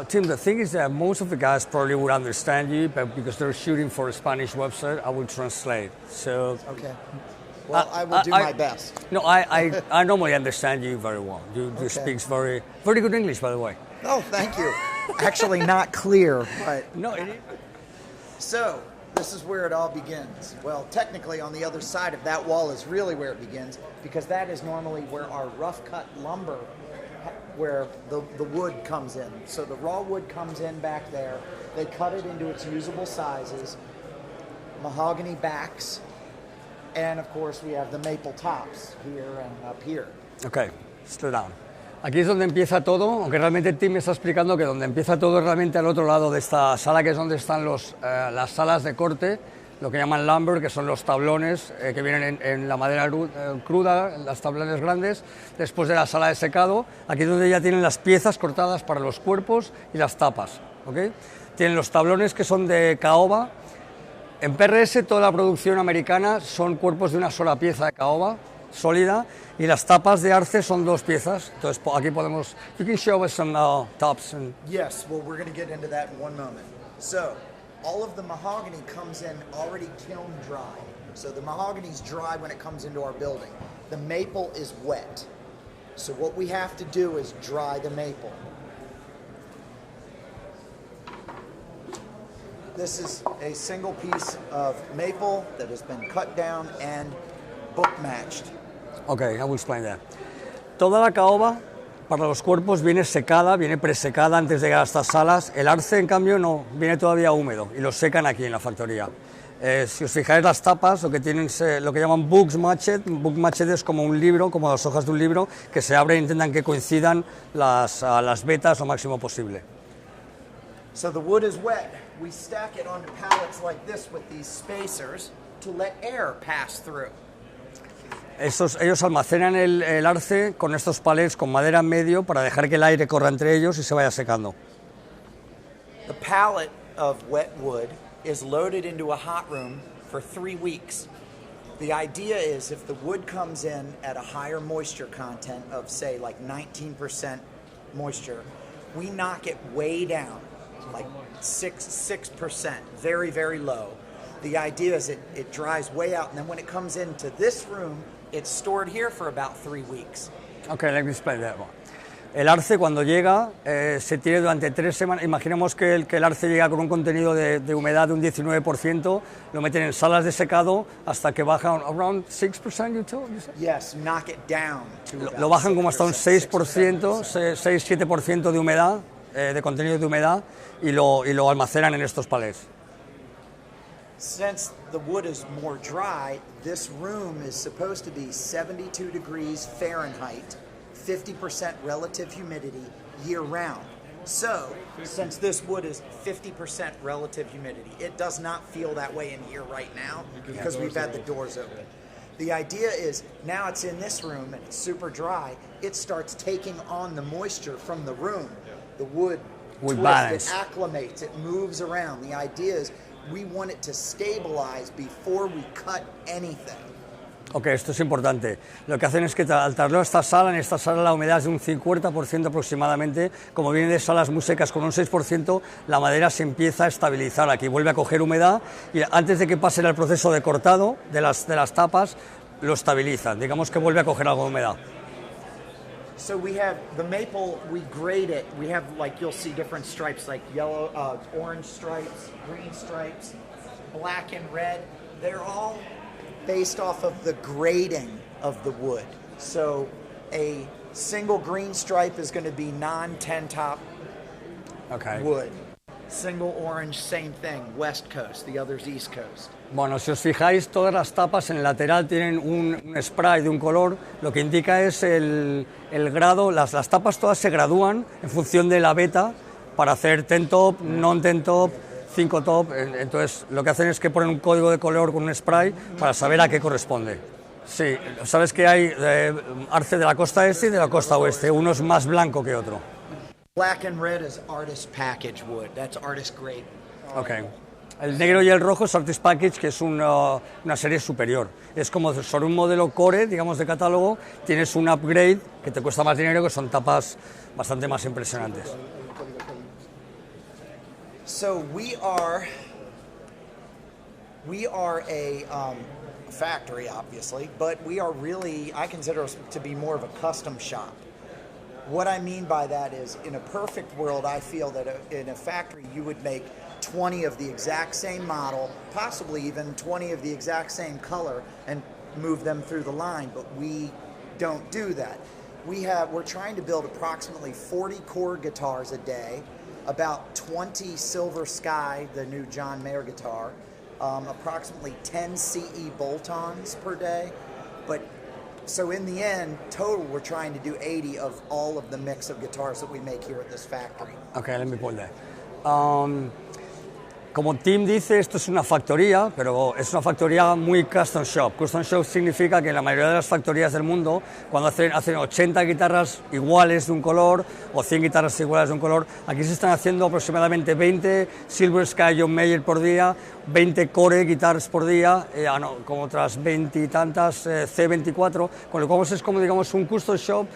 Tim, the thing is that most of the guys probably would understand you, but because they're shooting for a Spanish website, I will translate. So. Okay. Well, I will do my best. No, I normally understand you very well. You speak very good English, by the way. Oh, thank you. Actually, not clear, but no. So this is where it all begins. Well, technically, on the other side of that wall is really where it begins, because that is normally where our rough cut lumber, where the wood comes in. So the raw wood comes in back there. They cut it into its usable sizes, mahogany backs, and of course we have the maple tops here and up here. Okay, slow down. Aquí es donde empieza todo, aunque realmente Tim me está explicando que donde empieza todo es realmente al otro lado de esta sala, que es donde están las salas de corte, lo que llaman lumber, que son los tablones que vienen en la madera cruda, las tablones grandes, después de la sala de secado. Aquí es donde ya tienen las piezas cortadas para los cuerpos y las tapas, ¿okay? Tienen los tablones que son de caoba. En PRS toda la producción americana son cuerpos de una sola pieza de caoba sólida, y las tapas de arce son dos piezas. Entonces aquí podemos. You can show us some tops. Yes, well, we're going to get into that in one moment. So, all of the mahogany comes in already kiln dry. So the mahogany is dry when it comes into our building. The maple is wet. So what we have to do is dry the maple. This is a single piece of maple that has been cut down and book matched. Okay, I will explain that. Toda la caoba para los cuerpos viene secada, viene presecada antes de llegar a estas salas. El arce, en cambio, no, viene todavía húmedo y lo secan aquí en la factoría. Si os fijáis, las tapas lo que tienen lo que llaman book matched es como un libro, como las hojas de un libro, que se abren e intentan que coincidan las vetas lo máximo posible. So the wood is wet. We stack it onto pallets like this with these spacers to let air pass through. Ellos almacenan el arce con estos palets con madera en medio para dejar que el aire corra entre ellos y se vaya secando. The pallet of wet wood is loaded into a hot room for 3 weeks. The idea is if the wood comes in at a higher moisture content of, say, like 19% moisture, we knock it way down, like 6%, very, very low. The idea is it dries way out, and then when it comes into this room, it's stored here for about 3 weeks. Okay, let me explain that one. El arce cuando llega se tiene durante 3 semanas. Imaginemos que el arce llega con un contenido de humedad de un 19%, lo meten en salas de secado hasta que baja around 6%, you said? Yes, knock it down. Lo bajan como hasta un 6%, 6-7% de humedad, de contenido de humedad, y lo almacenan en estos palets. Since the wood is more dry, this room is supposed to be 72 degrees Fahrenheit, 50% relative humidity year-round. So, since this wood is 50% relative humidity, it does not feel that way in here right now because we've had the doors open. The idea is now it's in this room and it's super dry, it starts taking on the moisture from the room. The wood twists, it acclimates, it moves around. The idea is we want it to stabilize before we cut anything. Ok, esto es importante. Lo que hacen es que al traerlo a esta sala, en esta sala la humedad es de un 50% aproximadamente. Como viene de salas muy secas con un 6%, la madera se empieza a estabilizar aquí, vuelve a coger humedad y antes de que pase el proceso de cortado de las tapas, lo estabilizan. Digamos que vuelve a coger algo de humedad. So we have the maple, we grade it. We have, like, you'll see different stripes, like yellow, orange stripes, green stripes, black and red. They're all based off of the grading of the wood. So a single green stripe is going to be non-10 top wood. Single orange, same thing, West Coast, the other's East Coast. Bueno, si os fijáis, todas las tapas en el lateral tienen un spray de un color, lo que indica es el grado. Las tapas todas se gradúan en función de la veta para hacer 10 top, non-10 top, 5 top. Entonces lo que hacen es que ponen un código de color con un spray para saber a qué corresponde. Sí, sabes que hay arce de la costa este y de la costa oeste, uno es más blanco que otro. Black and red is artist package wood, that's artist grade. Okay. El negro y el rojo es Artist Package, que es una serie superior. Es como sobre un modelo core, digamos, de catálogo, tienes un upgrade que te cuesta más dinero, que son tapas bastante más impresionantes. So we are a factory, obviously, but we are really, I consider us to be more of a custom shop. What I mean by that is, in a perfect world, I feel that in a factory you would make 20 of the exact same model, possibly even 20 of the exact same color, and move them through the line, but we don't do that. We're trying to build approximately 40 chord guitars a day, about 20 Silver Sky, the new John Mayer guitar, approximately 10 CE bolt-ons per day. But so in the end, total, we're trying to do 80 of all of the mix of guitars that we make here at this factory. Okay, let me pull that. Como Tim dice, esto es una factoría, pero es una factoría muy custom shop. Custom shop significa que en la mayoría de las factorías del mundo, cuando hacen 80 guitarras iguales de un color o 100 guitarras iguales de un color, aquí se están haciendo aproximadamente 20 Silver Sky John Mayer por día, 20 Core guitars por día, como otras 20 y tantas C24, con lo cual es como, digamos, un custom shop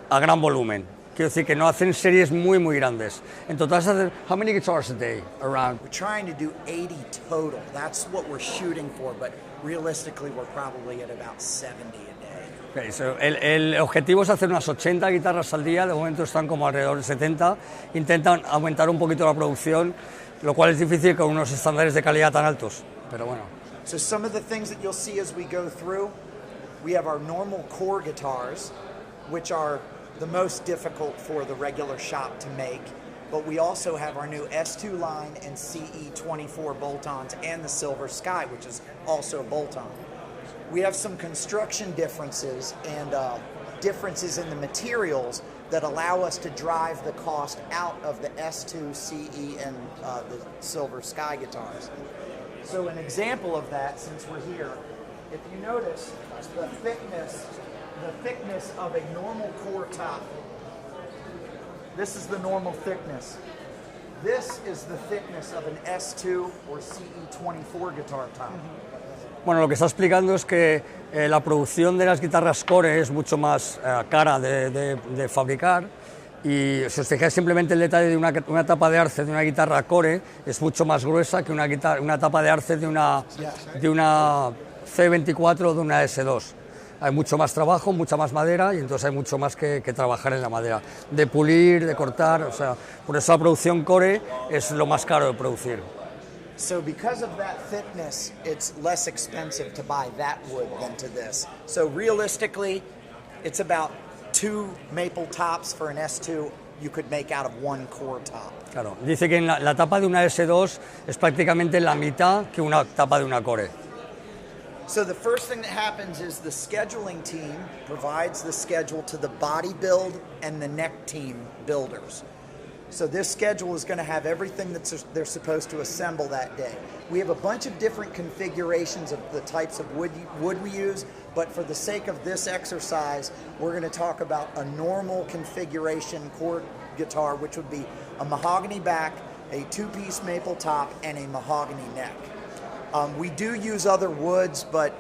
a gran volumen. Quiero decir que no hacen series muy grandes. En total, how many guitars a day around? We're trying to do 80 total. That's what we're shooting for, but realistically we're probably at about 70 a day. Okay, so el objetivo es hacer unas 80 guitarras al día, de momento están como alrededor de 70. Intentan aumentar un poquito la producción, lo cual es difícil con unos estándares de calidad tan altos, pero bueno. So some of the things that you'll see as we go through, we have our normal core guitars, which are the most difficult for the regular shop to make, but we also have our new S2 line and CE24 bolt-ons and the Silver Sky, which is also a bolt-on. We have some construction differences and differences in the materials that allow us to drive the cost out of the S2, CE, and the Silver Sky guitars. So an example of that, since we're here, if you notice the thickness of a normal core top. This is the normal thickness. This is the thickness of an S2 or CE24 guitar top. Bueno, lo que está explicando es que la producción de las guitarras Core es mucho más cara de fabricar, y si os fijáis simplemente el detalle de una tapa de arce de una guitarra Core es mucho más gruesa que una tapa de arce de una C24 o de una S2. Hay mucho más trabajo, mucha más madera, y entonces hay mucho más que trabajar en la madera, de pulir, de cortar, o sea, por eso la producción Core es lo más caro de producir. So because of that thickness, it's less expensive to buy that wood than to this. So realistically, it's about 2 maple tops for an S2 you could make out of 1 core top. Claro, dice que la tapa de una S2 es prácticamente la mitad que una tapa de una Core. So the first thing that happens is the scheduling team provides the schedule to the body build and the neck team builders. So this schedule is going to have everything that they're supposed to assemble that day. We have a bunch of different configurations of the types of wood we use, but for the sake of this exercise, we're going to talk about a normal configuration chord guitar, which would be a mahogany back, a 2-piece maple top, and a mahogany neck. We do use other woods, but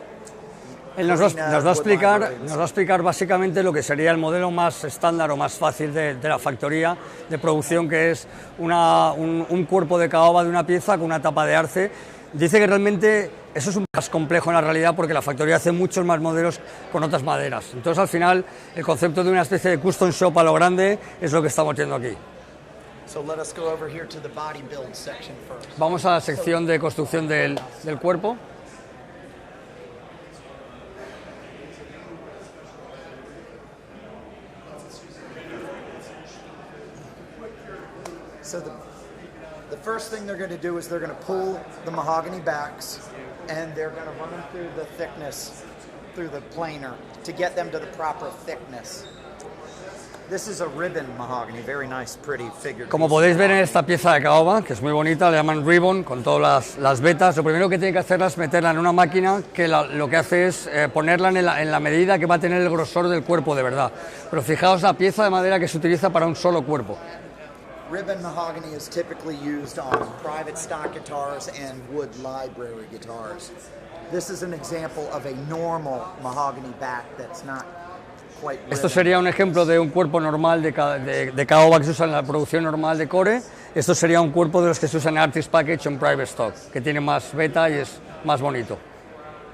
él nos va a explicar básicamente lo que sería el modelo más estándar o más fácil de la factoría de producción, que es un cuerpo de caoba de una pieza con una tapa de arce. Dice que realmente eso es un más complejo en la realidad, porque la factoría hace muchos más modelos con otras maderas. Entonces, al final, el concepto de una especie de custom shop a lo grande es lo que estamos viendo aquí. So let us go over here to the body build section first. Vamos a la sección de construcción del cuerpo. So the first thing they're going to do is they're going to pull the mahogany backs, and they're going to run them through the thickness, through the planer, to get them to the proper thickness. This is a ribbon mahogany, very nice, pretty figured. Como podéis ver en esta pieza de caoba, que es muy bonita, le llaman ribbon, con todas las vetas. Lo primero que tiene que hacer es meterla en una máquina que lo que hace es ponerla en la medida que va a tener el grosor del cuerpo de verdad. Pero fijaos la pieza de madera que se utiliza para un solo cuerpo. Ribbon mahogany is typically used on private stock guitars and wood library guitars. This is an example of a normal mahogany back that's not. Esto sería un ejemplo de un cuerpo normal de caoba que se usa en la producción normal de Core. Esto sería un cuerpo de los que se usan en Artist Package o en Private Stock, que tiene más beta y es más bonito.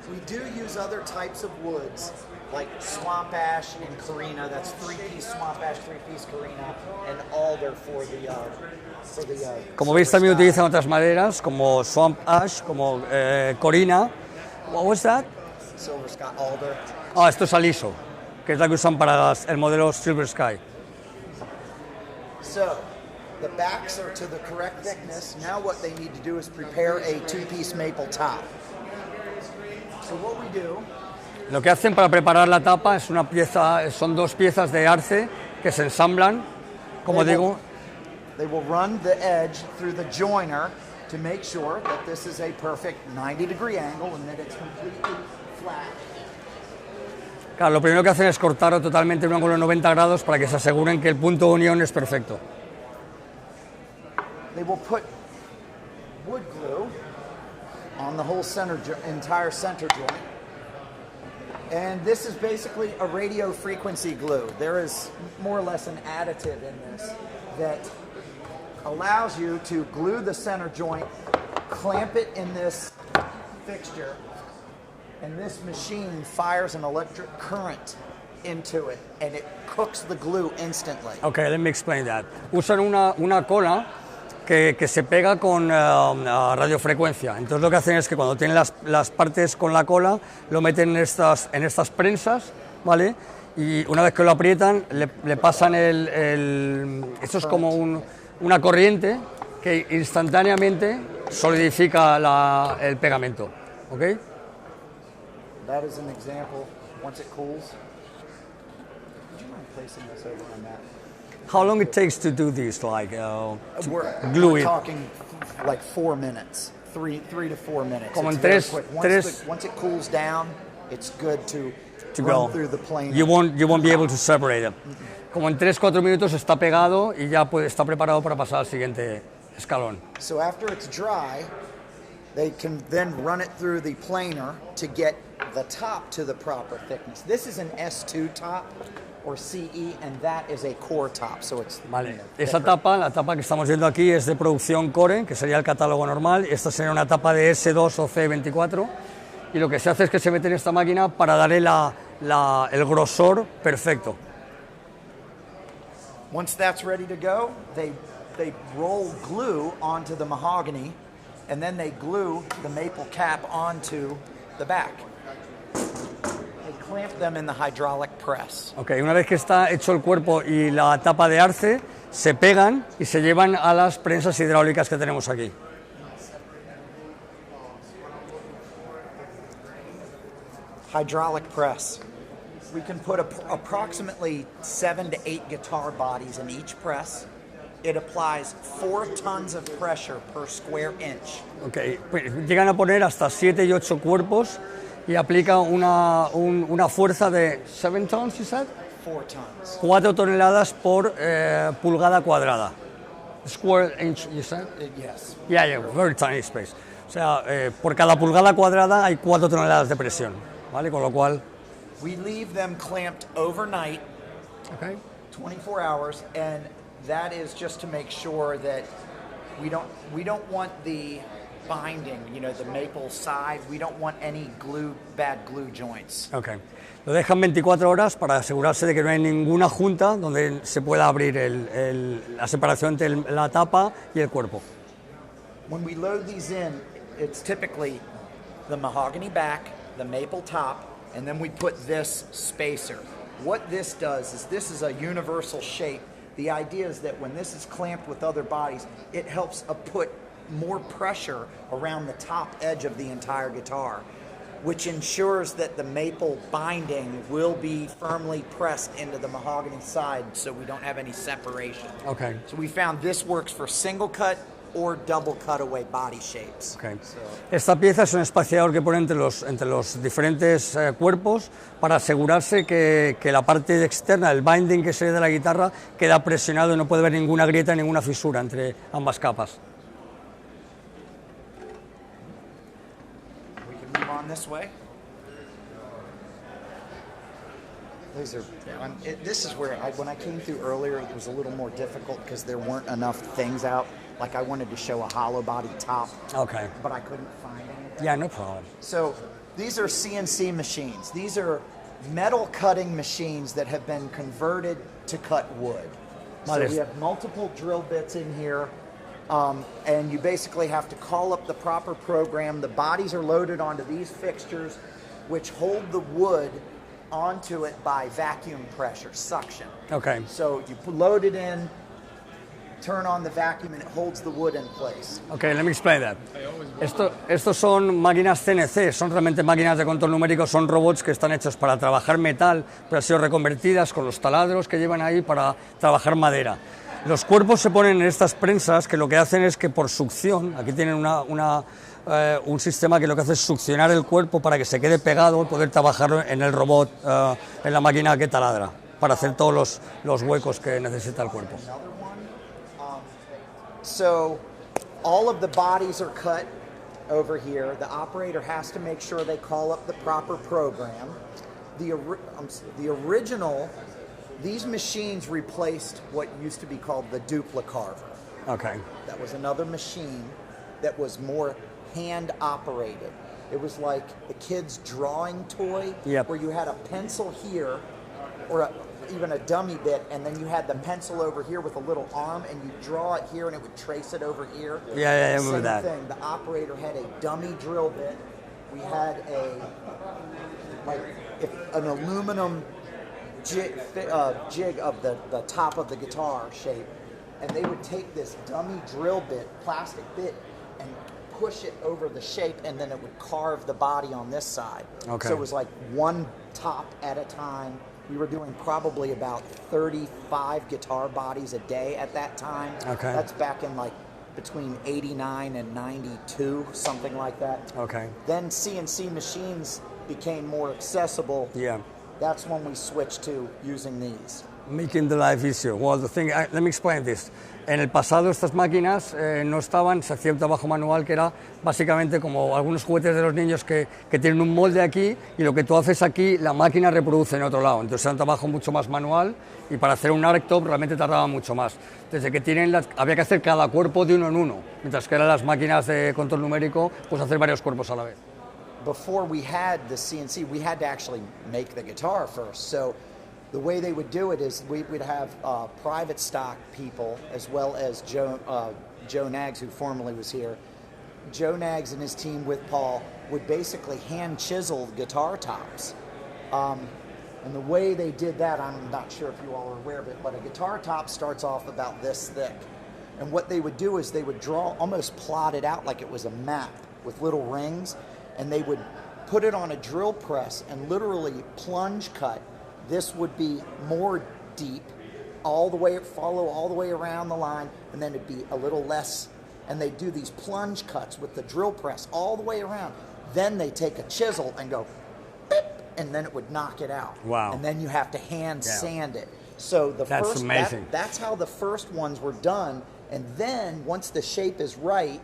We do use other types of woods, like swamp ash and carina. That's 3-piece swamp ash, 3-piece carina, and alder for the. Como veis, también utilizan otras maderas, como swamp ash, como corina. What was that? Silver sky alder. Ah, esto es aliso, que es la que usan para el modelo Silver Sky. So, the backs are to the correct thickness. Now what they need to do is prepare a 2-piece maple top. So what we do. Lo que hacen para preparar la tapa es una pieza, son 2 piezas de arce que se ensamblan, como digo. They will run the edge through the joiner to make sure that this is a perfect 90-degree angle and that it's completely flat. Claro, lo primero que hacen es cortarlo totalmente en un ángulo de 90 grados para que se aseguren que el punto de unión es perfecto. They will put wood glue on the whole entire center joint. And this is basically a radio frequency glue. There is more or less an additive in this that allows you to glue the center joint, clamp it in this fixture, and this machine fires an electric current into it, and it cooks the glue instantly. Okay, let me explain that. Usan una cola que se pega con radiofrecuencia. Entonces lo que hacen es que cuando tienen las partes con la cola, lo meten en estas prensas, ¿vale? Y una vez que lo aprietan, le pasan esto es como una corriente que instantáneamente solidifica el pegamento, ¿ok? That is an example. Once it cools, would you mind placing this over on that? How long it takes to do this, like glue We're it? talking like 4 minutes, 3 to 4 minutes. Como It's en very tres- quick. tres- Once it cools down, it's good to To run go. through the plane. You won't be able to separate it. Como en 3-4 minutos está pegado y ya está preparado para pasar al siguiente escalón. So after it's dry, they can then run it through the planer to get the top to the proper thickness. This is an S2 top or CE, and that is a core top, so it's Vale. Esa tapa, la tapa que estamos viendo aquí es de producción Core, que sería el catálogo normal. Esta sería una tapa de S2 o C24. Y lo que se hace es que se mete en esta máquina para darle el grosor perfecto. Once that's ready to go, they roll glue onto the mahogany, and then they glue the maple cap onto the back. They clamp them in the hydraulic press. Okay, una vez que está hecho el cuerpo y la tapa de arce, se pegan y se llevan a las prensas hidráulicas que tenemos aquí. Hydraulic press. We can put approximately 7 to 8 guitar bodies in each press. It applies 4 tons of pressure per square inch. Okay, pues llegan a poner hasta 7 y 8 cuerpos y aplica una fuerza de 7 tons, you said? 4 tons. 4 toneladas por pulgada cuadrada. Square inch, you said? Yes. Yeah, very tiny space. O sea, por cada pulgada cuadrada hay 4 toneladas de presión, ¿vale? Con lo cual... We leave them clamped overnight, Okay. 24 hours, and that is just to make sure that we don't want the binding, the maple side. We don't want any bad glue joints. Okay. Lo dejan 24 horas para asegurarse de que no hay ninguna junta donde se pueda abrir la separación entre la tapa y el cuerpo. When we load these in, it's typically the mahogany back, the maple top, and then we put this spacer. What this does is this is a universal shape. The idea is that when this is clamped with other bodies, it helps put more pressure around the top edge of the entire guitar, which ensures that the maple binding will be firmly pressed into the mahogany side so we don't have any separation. Okay. So we found this works for single cut or double cutaway body shapes. Okay. Esta pieza es un espaciador que pone entre los diferentes cuerpos para asegurarse que la parte externa, el binding que se de la guitarra, queda presionado y no puede haber ninguna grieta, ninguna fisura entre ambas capas. We can move on this way. This is where when I came through earlier, it was a little more difficult because there weren't enough things out. Like I wanted to show a hollow body top, Okay. but I couldn't find anything. Yeah, no problem. So these are CNC machines. These are metal cutting machines that have been converted to cut wood. So we have multiple drill bits in here, and you basically have to call up the proper program. The bodies are loaded onto these fixtures, which hold the wood onto it by vacuum pressure, suction. Okay. So you load it in, turn on the vacuum, and it holds the wood in place. Okay, let me explain that. Estos son máquinas CNC, son realmente máquinas de control numérico, son robots que están hechos para trabajar metal, pero han sido reconvertidas con los taladros que llevan ahí para trabajar madera. Los cuerpos se ponen en estas prensas que lo que hacen es que por succión, aquí tienen un sistema que lo que hace es succionar el cuerpo para que se quede pegado y poder trabajar en el robot, en la máquina que taladra, para hacer todos los huecos que necesita el cuerpo. So all of the bodies are cut over here. The operator has to make sure they call up the proper program. The original, these machines replaced what used to be called the duplicarver. Okay. That was another machine that was more hand operated. It was like a kid's drawing toy, Yep. where you had a pencil here or even a dummy bit, and then you had the pencil over here with a little arm, and you draw it here and it would trace it over here. Yeah, I remember that. Same thing. The operator had a dummy drill bit. We had an aluminum jig of the top of the guitar shape, and they would take this dummy drill bit, plastic bit, and push it over the shape, and then it would carve the body on this side. Okay. So it was like one top at a time. We were doing probably about 35 guitar bodies a day at that time. Okay. That's back in like between 89 and 92, something like that. Okay. Then CNC machines became more accessible. Yeah. That's when we switched to using these. Making the life easier. Well, let me explain this. En el pasado estas máquinas no estaban, se hacía un trabajo manual que era básicamente como algunos juguetes de los niños que tienen un molde aquí y lo que tú haces aquí la máquina reproduce en otro lado. Entonces era un trabajo mucho más manual y para hacer un arctop realmente tardaba mucho más. Desde que había que hacer cada cuerpo de uno en uno, mientras que eran las máquinas de control numérico, pues hacer varios cuerpos a la vez. Before we had the CNC, we had to actually make the guitar first. So the way they would do it is we'd have private stock people, as well as Joe Nags, who formerly was here. Joe Nags and his team with Paul would basically hand chisel guitar tops. And the way they did that, I'm not sure if you all are aware of it, but a guitar top starts off about this thick. And what they would do is they would draw, almost plot it out like it was a map with little rings, and they would put it on a drill press and literally plunge cut. This would be more deep, follow all the way around the line, and then it'd be a little less. And they do these plunge cuts with the drill press all the way around. Then they take a chisel and go, beep, and then it would knock it out. Wow. And then you have to hand sand it. So That's amazing. That's how the first ones were done. And then once the shape is right,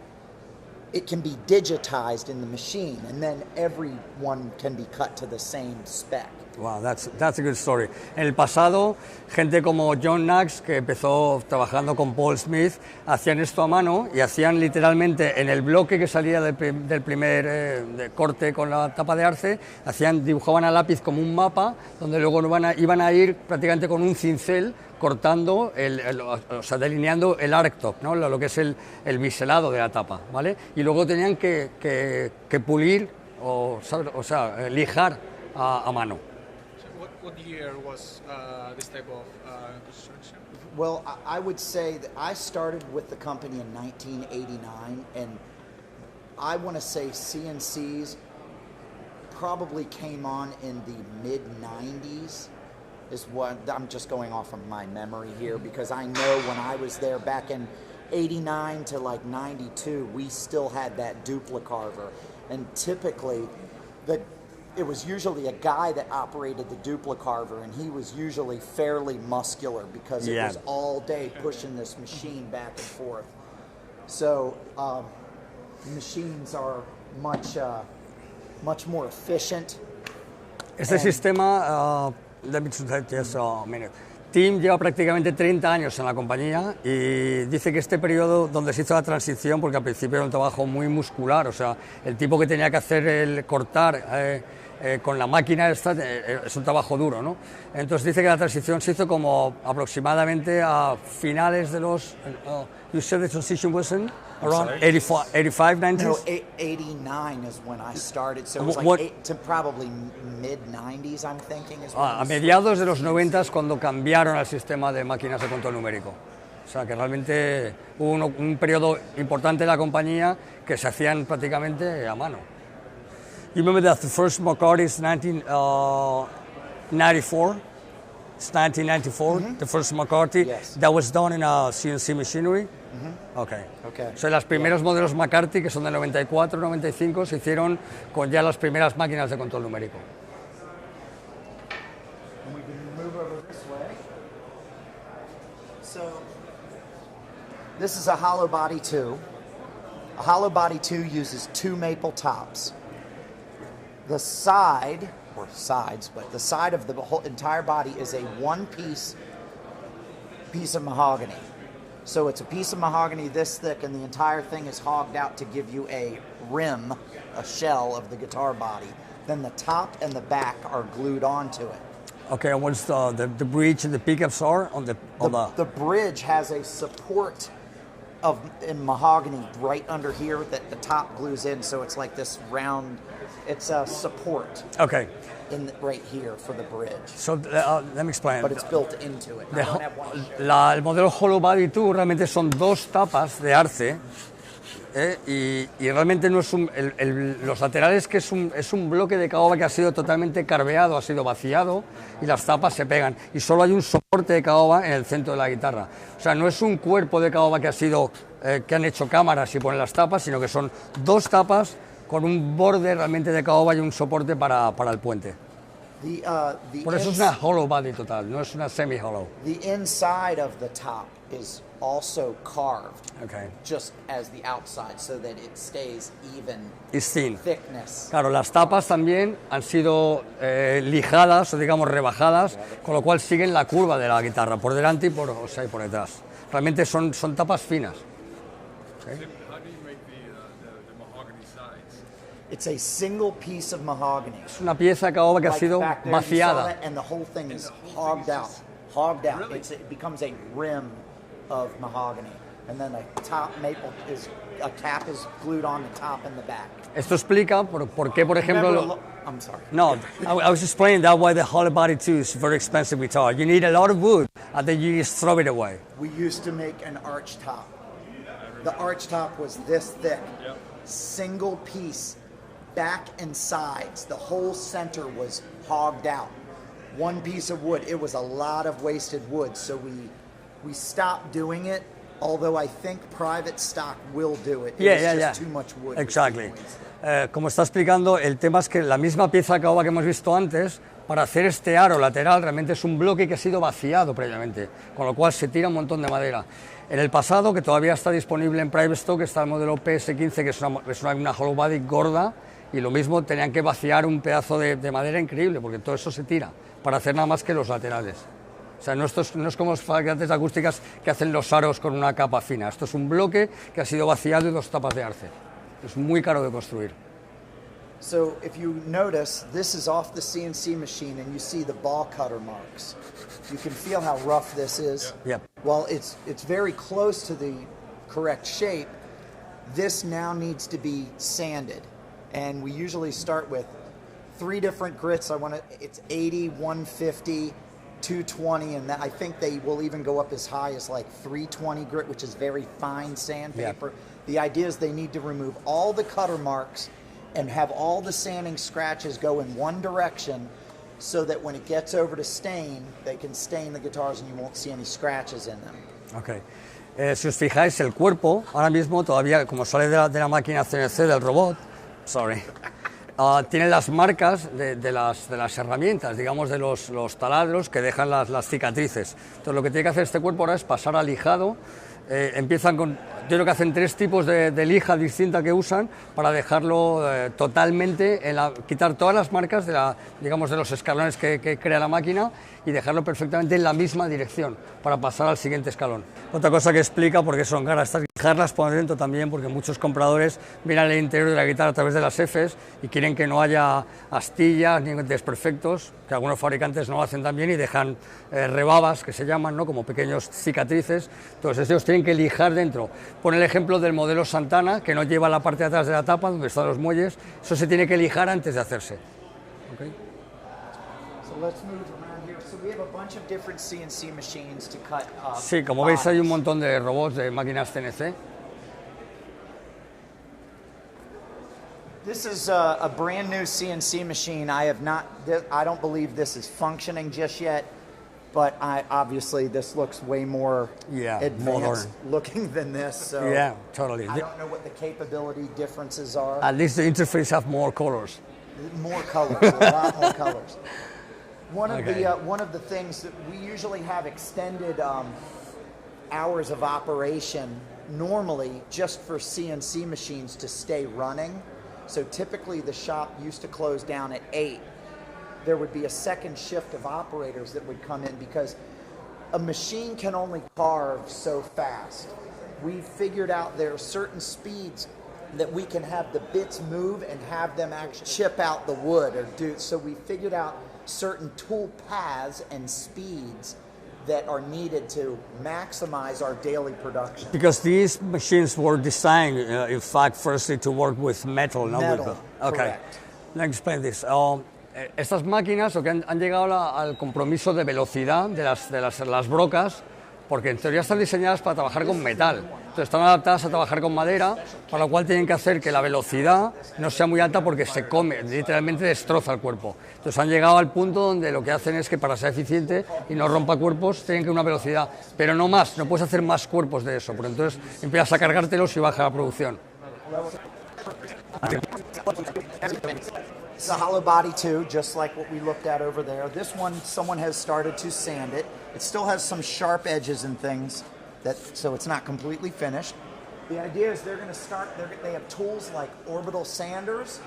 it can be digitized in the machine, and then every one can be cut to the same spec. Wow, that's a good story. En el pasado, gente como John Nags, que empezó trabajando con Paul Smith, hacían esto a mano y hacían literalmente en el bloque que salía del primer corte con la tapa de arce, dibujaban a lápiz como un mapa, donde luego iban a ir prácticamente con un cincel cortando, o sea, delineando el arctop, ¿no? Lo que es el biselado de la tapa, ¿vale? Y luego tenían que pulir o sea, lijar a mano. What year was this type of construction? Well, I would say that I started with the company in 1989, and I want to say CNCs probably came on in the mid-90s. Is what I'm just going off of my memory here, because I know when I was there back in 89 to like 92, we still had that duplicarver, and typically it was usually a guy that operated the duplicarver, and he was usually fairly muscular because it was all day pushing this machine back and forth. So machines are much more efficient. Este sistema, let me translate just a minute. Tim lleva prácticamente 30 años en la compañía y dice que este periodo donde se hizo la transición, porque al principio era un trabajo muy muscular, o sea, el tipo que tenía que hacer el cortar con la máquina esta es un trabajo duro, ¿no? Entonces dice que la transición se hizo como aproximadamente a finales de los... you said the transition was in around 85, 90s? No, 89 is when I started, so it was What- like to probably mid-90s, I'm thinking. Is when A we mediados de los 90 es cuando cambiaron al sistema de máquinas de control numérico. O sea que realmente hubo un periodo importante de la compañía que se hacían prácticamente a mano. You remember that the first McCarthy is 1994? It's 1994, the first McCarthy. Yes. That was done in a CNC machinery? Okay. Okay. O sea, los primeros modelos McCarthy, que son del 94, 95, se hicieron con ya las primeras máquinas de control numérico. We can move over this way. So, this is a hollow body 2. A hollow body 2 uses 2 maple tops. The side, or sides, but the side of the whole entire body is a one-piece of mahogany. So it's a piece of mahogany this thick, and the entire thing is hogged out to give you a rim, a shell of the guitar body. Then the top and the back are glued onto it. Okay, and what's the bridge and the pickups are on the... The bridge has a support in mahogany right under here that the top glues in, so it's like this round. It's a support Okay, right here for the bridge, so let me explain. but it's built into it. I don't have one to show. El modelo Hollow Body 2 realmente son dos tapas de arce y realmente no es los laterales, que es un bloque de caoba que ha sido totalmente carveado, ha sido vaciado y las tapas se pegan y solo hay un soporte de caoba en el centro de la guitarra. O sea, no es un cuerpo de caoba que han hecho cámaras y ponen las tapas, sino que son dos tapas con un borde realmente de caoba y un soporte para el puente. Por eso es una hollow body total, no es una semi-hollow. The inside of the top is also carved, Okay. just as the outside, so that it stays even It's thin. thickness. Claro, las tapas también han sido lijadas o digamos rebajadas, con lo cual siguen la curva de la guitarra, por delante y por detrás. Realmente son tapas finas. Okay. How do you make the mahogany sides? It's a single piece of mahogany. Es una pieza de caoba que ha Like sido back there, you saw vaciada. that, and the whole thing is hogged out. Hogged out. Really? It becomes a rim of mahogany, and then a top maple a cap is glued on the top and the back. Esto explica por qué, por ejemplo... I'm sorry. No, I was explaining that why the Hollow Body 2 is a very expensive guitar. You need a lot of wood, and then you just throw it away. We used to make an arch top. The arch top was this thick, single piece, back and sides. The whole center was hogged out. One piece of wood. It was a lot of wasted wood, so we stopped doing it. Although I think private stock will do it. It was just too much wood. Exactly. Como está explicando, el tema es que la misma pieza de caoba que hemos visto antes, para hacer este aro lateral, realmente es un bloque que ha sido vaciado previamente, con lo cual se tira un montón de madera. En el pasado, que todavía está disponible en private stock, está el modelo PS15, que es una hollow body gorda, y lo mismo tenían que vaciar un pedazo de madera increíble, porque todo eso se tira, para hacer nada más que los laterales. O sea, no es como los fabricantes de acústicas que hacen los aros con una capa fina. Esto es un bloque que ha sido vaciado y dos tapas de arce. Es muy caro de construir. So if you notice, this is off the CNC machine, and you see the ball cutter marks. You can feel how rough this is. Yep. Well, it's very close to the correct shape. This now needs to be sanded, and we usually start with 3 different grits. It's 80, 150, 220, and I think they will even go up as high as like 320 grit, which is very fine sandpaper. The idea is they need to remove all the cutter marks and have all the sanding scratches go in one direction, so that when it gets over to stain, they can stain the guitars and you won't see any scratches in them. Okay. Si os fijáis, el cuerpo, ahora mismo todavía, como sale de la máquina CNC del robot, tiene las marcas de las herramientas, digamos, de los taladros que dejan las cicatrices. Entonces lo que tiene que hacer este cuerpo ahora es pasar al lijado empiezan con, yo creo que hacen 3 tipos de lija distinta que usan para dejarlo totalmente, quitar todas las marcas digamos, de los escalones que crea la máquina y dejarlo perfectamente en la misma dirección para pasar al siguiente escalón. Otra cosa que explica por qué son caras estas lijarlas por dentro también, porque muchos compradores miran el interior de la guitarra a través de las Fs y quieren que no haya astillas ni desperfectos, que algunos fabricantes no hacen también y dejan rebabas, que se llaman, ¿no?, como pequeños cicatrices. Entonces ellos tienen que lijar dentro. Pone el ejemplo del modelo Santana, que no lleva la parte de atrás de la tapa, donde están los muelles. Eso se tiene que lijar antes de hacerse. Okay. Sí, como veis hay un montón de robots, de máquinas CNC. This is a brand new CNC machine. I don't believe this is functioning just yet, but obviously this looks way more advanced looking than this. So yeah, totally. I don't know what the capability differences are. At least the interface have more colors. More colors, a lot more colors. One of the things that we usually have extended hours of operation normally just for CNC machines to stay running. So typically the shop used to close down at 8. There would be a second shift of operators that would come in because a machine can only carve so fast. We figured out there are certain speeds that we can have the bits move and have them actually chip out the wood or do. So we figured out certain tool paths and speeds that are needed to maximize our daily production. Because these machines were designed, in fact, firstly to work with metal, not with the... Okay, correct. Let me explain this. Estas máquinas lo que han llegado al compromiso de velocidad de las brocas, porque en teoría están diseñadas para trabajar con metal. Entonces están adaptadas a trabajar con madera, para lo cual tienen que hacer que la velocidad no sea muy alta porque se come, literalmente destroza el cuerpo. Entonces han llegado al punto donde lo que hacen es que para ser eficiente y no rompa cuerpos tienen que una velocidad, pero no más, no puedes hacer más cuerpos de eso, porque entonces empiezas a cargártelos y baja la producción. It's a hollow body too, just like what we looked at over there. This one, someone has started to sand it. It still has some sharp edges and things, so it's not completely finished. The idea is they're going to start, they have tools like orbital sanders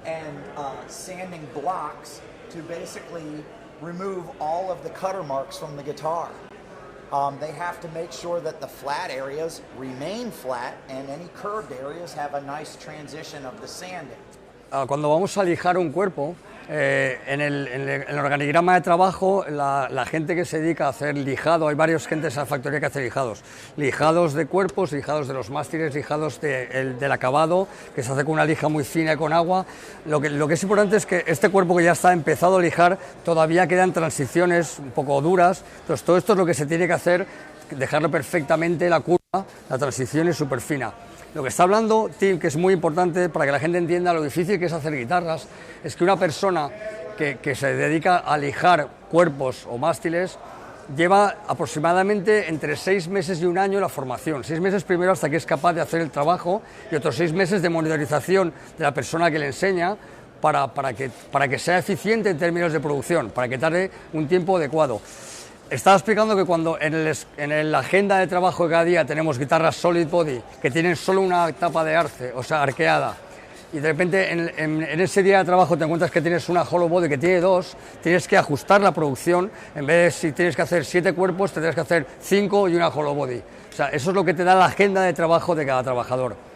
and sanding blocks to basically remove all of the cutter marks from the guitar. They have to make sure that the flat areas remain flat and any curved areas have a nice transition of the sanding. Cuando vamos a lijar un cuerpo, en el organigrama de trabajo, la gente que se dedica a hacer lijado, hay varias gentes en la factoría que hace lijados de cuerpos, lijados de los mástiles, lijados del acabado, que se hace con una lija muy fina y con agua. Lo que es importante es que este cuerpo que ya está empezado a lijar, todavía quedan transiciones un poco duras. Entonces todo esto es lo que se tiene que hacer, dejarlo perfectamente, la curva, la transición es súper fina. Lo que está hablando Tim, que es muy importante para que la gente entienda lo difícil que es hacer guitarras, es que una persona que se dedica a lijar cuerpos o mástiles lleva aproximadamente entre 6 meses y un año la formación. 6 meses primero hasta que es capaz de hacer el trabajo y otros 6 meses de monitorización de la persona que le enseña para que sea eficiente en términos de producción, para que tarde un tiempo adecuado. Estaba explicando que cuando en la agenda de trabajo de cada día tenemos guitarras solid body que tienen solo una tapa de arce, o sea, arqueada, y de repente en ese día de trabajo te encuentras que tienes una hollow body que tiene 2, tienes que ajustar la producción, en vez de si tienes que hacer 7 cuerpos, tendrás que hacer 5 y una hollow body. O sea, eso es lo que te da la agenda de trabajo de cada trabajador.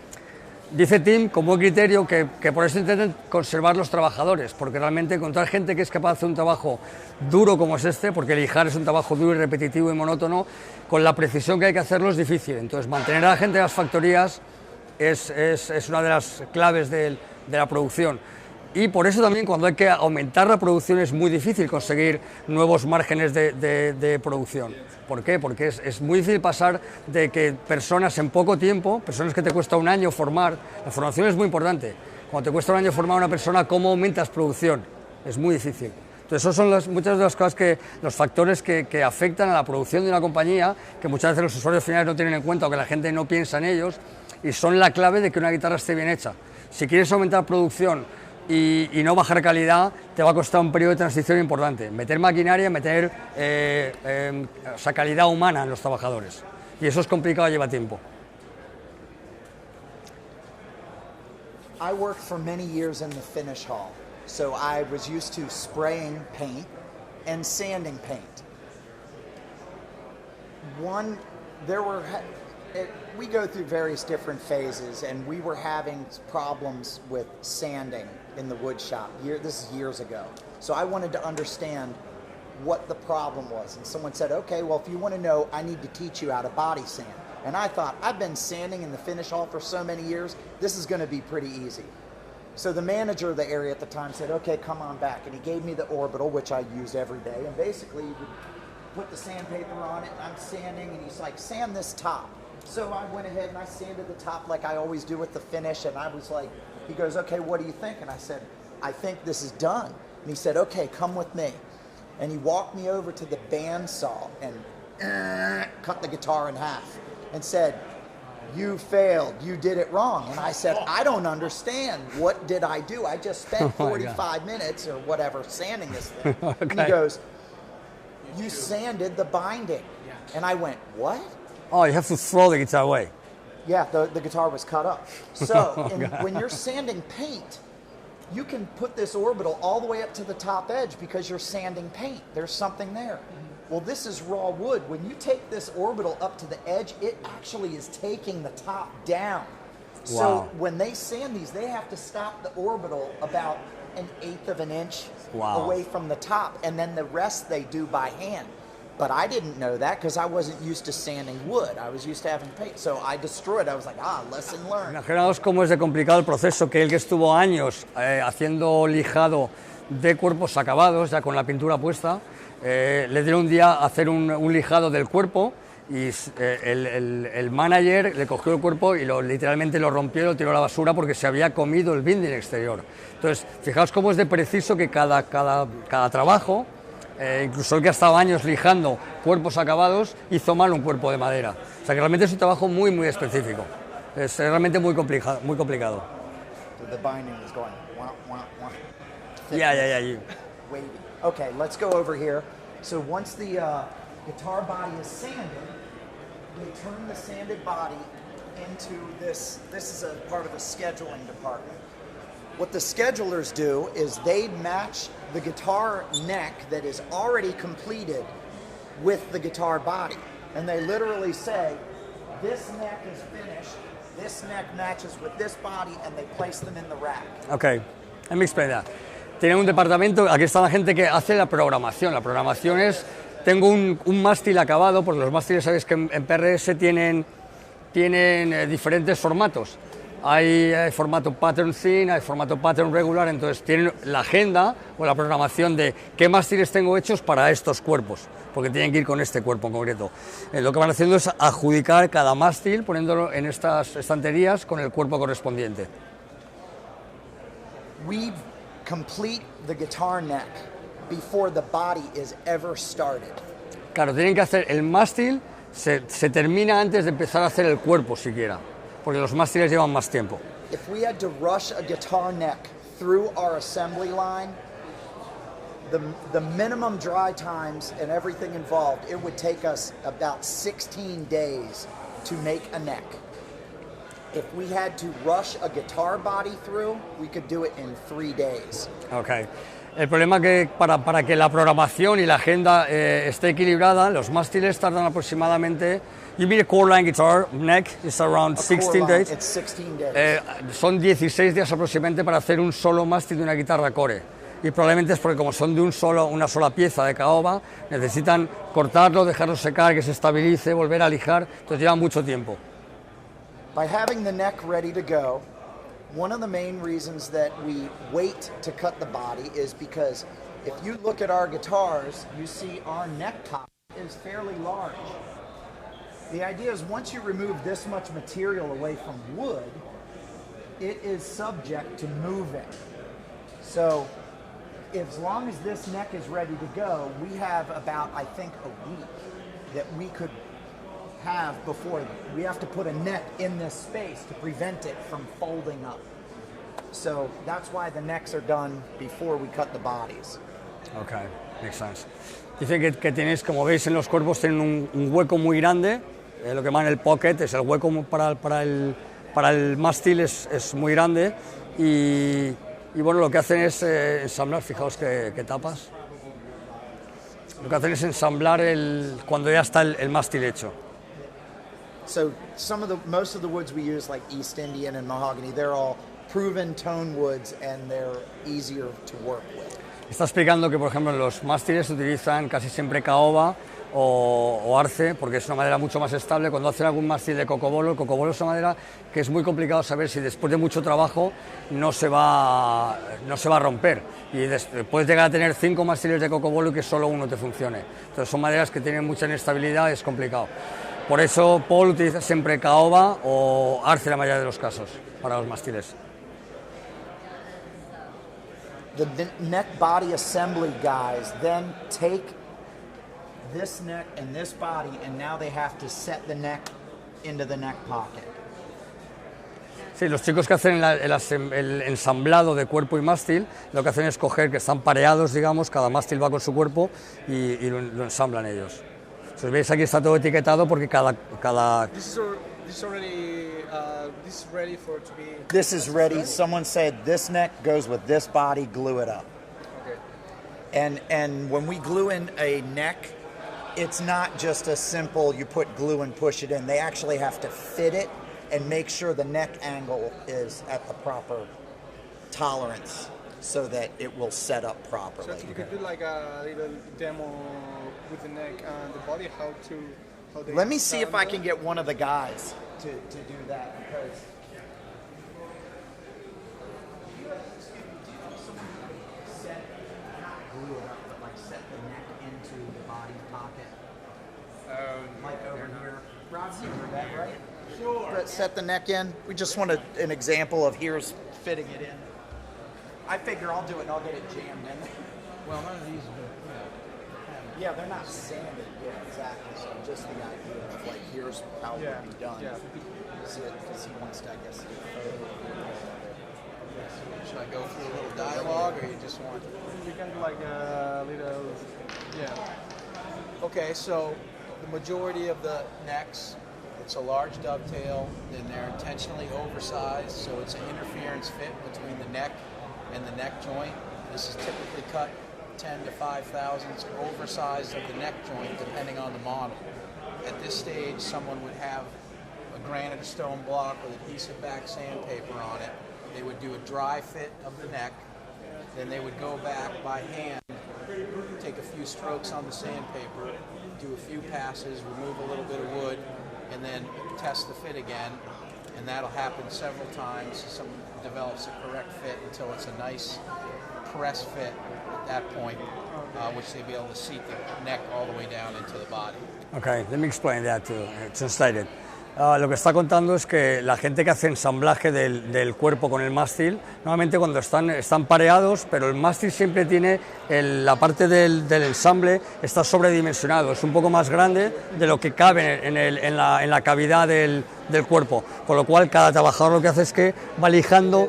Dice Tim, con buen criterio, que por eso intentan conservar los trabajadores, porque realmente encontrar gente que es capaz de hacer un trabajo duro como es este, porque lijar es un trabajo duro y repetitivo y monótono, con la precisión que hay que hacerlo es difícil. Entonces mantener a la gente en las factorías es una de las claves de la producción. Y por eso también cuando hay que aumentar la producción es muy difícil conseguir nuevos márgenes de producción. ¿Por qué? Porque es muy difícil pasar de que personas en poco tiempo, personas que te cuesta un año formar, la formación es muy importante. Cuando te cuesta un año formar a una persona, ¿cómo aumentas producción? Es muy difícil. Entonces, esos son muchas de las cosas los factores que afectan a la producción de una compañía, que muchas veces los usuarios finales no tienen en cuenta o que la gente no piensa en ellos, y son la clave de que una guitarra esté bien hecha. Si quieres aumentar producción y no bajar calidad, te va a costar un periodo de transición importante. Meter maquinaria, meter calidad humana en los trabajadores. Y eso es complicado, lleva tiempo. I worked for many years in the finish hall, so I was used to spraying paint and sanding paint. We go through various different phases, and we were having problems with sanding in the wood shop. This is years ago. So I wanted to understand what the problem was. And someone said, okay, well, if you want to know, I need to teach you how to body sand. And I thought, I've been sanding in the finish hall for so many years, this is going to be pretty easy. So the manager of the area at the time said, okay, come on back. And he gave me the orbital, which I use every day. And basically, you would put the sandpaper on it, and I'm sanding, and he's like, sand this top. So I went ahead and I sanded the top like I always do with the finish. And I was like, he goes, okay, what do you think? And I said, I think this is done. And he said, okay, come with me. And he walked me over to the bandsaw and cut the guitar in half and said, you failed, you did it wrong. And I said, I don't understand. What did I do? I just spent 45 minutes or whatever sanding this thing. Okay. And he goes, you sanded the binding. And I went, what? Oh, you have to throw the guitar away. Yeah, the guitar was cut up. So when you're sanding paint, you can put this orbital all the way up to the top edge because you're sanding paint. There's something there. Well, this is raw wood. When you take this orbital up to the edge, it actually is taking the top down. Wow. So when they sand these, they have to stop the orbital about 1/8 of an inch away from the top, and then the rest they do by hand. But I didn't know that because I wasn't used to sanding wood. I was used to having paint. So I destroyed. I was like, lesson learned. Imaginaos cómo es de complicado el proceso, que él que estuvo años haciendo lijado de cuerpos acabados, ya con la pintura puesta, le dieron un día a hacer un lijado del cuerpo y el manager le cogió el cuerpo y literalmente lo rompió y lo tiró a la basura porque se había comido el binding exterior. Entonces, fijaos cómo es de preciso que cada trabajo, incluso el que ha estado años lijando cuerpos acabados, hizo mal un cuerpo de madera. O sea que realmente es un trabajo muy, muy específico. Es realmente muy complicado. So the binding is going, Yeah. Wavy. Okay, let's go over here. So once the guitar body is sanded, we turn the sanded body into this. This is a part of the scheduling department. What the schedulers do is they match the guitar neck that is already completed with the guitar body. And they literally say, this neck is finished, this neck matches with this body, and they place them in the rack. Okay, let me explain that. Tienen un departamento, aquí está la gente que hace la programación. La programación es, tengo un mástil acabado, porque los mástiles sabéis que en PRS tienen diferentes formatos. Hay formato pattern thin, hay formato pattern regular, entonces tienen la agenda o la programación de qué mástiles tengo hechos para estos cuerpos, porque tienen que ir con este cuerpo en concreto. Lo que van haciendo es adjudicar cada mástil, poniéndolo en estas estanterías con el cuerpo correspondiente. We complete the guitar neck before the body is ever started. Claro, tienen que hacer el mástil, se termina antes de empezar a hacer el cuerpo siquiera, porque los mástiles llevan más tiempo. If we had to rush a guitar neck through our assembly line, the minimum dry times and everything involved, it would take us about 16 days to make a neck. If we had to rush a guitar body through, we could do it in 3 days. Okay. El problema es que para que la programación y la agenda esté equilibrada, los mástiles tardan aproximadamente. You mean a core line guitar neck is around 16 days? It's 16 days. Son 16 días aproximadamente para hacer un solo mástil de una guitarra core. Y probablemente es porque como son de una sola pieza de caoba, necesitan cortarlo, dejarlo secar, que se estabilice, volver a lijar, entonces lleva mucho tiempo. By having the neck ready to go, one of the main reasons that we wait to cut the body is because if you look at our guitars, you see our neck top is fairly large. The idea is once you remove this much material away from wood, it is subject to moving. So as long as this neck is ready to go, we have about, I think, a week that we could have before we have to put a net in this space to prevent it from folding up. So that's why the necks are done before we cut the bodies. Okay, makes sense. Dicen que tenéis, como veis en los cuerpos, tienen un hueco muy grande lo que llaman el pocket, es el hueco para el mástil es muy grande y bueno, lo que hacen es ensamblar, fijaos qué tapas. Lo que hacen es ensamblar cuando ya está el mástil hecho. So most of the woods we use, like East Indian and mahogany, they're all proven tone woods and they're easier to work with. Está explicando que, por ejemplo, en los mástiles se utilizan casi siempre caoba o arce, porque es una madera mucho más estable. Cuando hacen algún mástil de cocobolo, el cocobolo es una madera que es muy complicado saber si después de mucho trabajo no se va a romper. Y puedes llegar a tener 5 mástiles de cocobolo y que solo uno te funcione. Entonces son maderas que tienen mucha inestabilidad, es complicado. Por eso Paul utiliza siempre caoba o arce en la mayoría de los casos para los mástiles. The neck body assembly guys then take this neck and this body, and now they have to set the neck into the neck pocket. Sí, los chicos que hacen el ensamblado de cuerpo y mástil, lo que hacen es coger, que están pareados, digamos, cada mástil va con su cuerpo y lo ensamblan ellos. Si veis, aquí está todo etiquetado porque cada This is ready for it to be. This is ready. Someone said this neck goes with this body, glue it up. Okay. And when we glue in a neck, it's not just a simple you put glue and push it in. They actually have to fit it and make sure the neck angle is at the proper tolerance so that it will set up properly. So you could do like a little demo with the neck and the body, how they Let me see if I can get one of the guys to do that, because glue it up, but like set the neck into the body pocket. Like over here. Rob, you heard that, right? Sure. But set the neck in. We just want an example of here's fitting it in. I figure I'll do it and I'll get it jammed in. Well, none of these are. Yeah, they're not sanded. Yeah, exactly. So just the idea of like here's how it would be done. Yeah. Because he wants to, I guess, do a photo. Should I go through a little dialogue, or you just want? You can do like a little, yeah. Okay, so the majority of the necks, it's a large dovetail, and they're intentionally oversized, so it's an interference fit between the neck and the neck joint. This is typically cut 10 to 5 thousandths oversized of the neck joint, depending on the model. At this stage, someone would have a granite or stone block with adhesive back sandpaper on it. They would do a dry fit of the neck, then they would go back by hand, take a few strokes on the sandpaper, do a few passes, remove a little bit of wood, and then test the fit again. And that'll happen several times. Someone develops a correct fit until it's a nice press fit at that point, which they'll be able to seat the neck all the way down into the body. Okay, let me explain that to translate it. Lo que está contando es que la gente que hace ensamblaje del cuerpo con el mástil, normalmente cuando están pareados, pero el mástil siempre tiene la parte del ensamble está sobredimensionado, es un poco más grande de lo que cabe en la cavidad del cuerpo, con lo cual cada trabajador lo que hace es que va lijando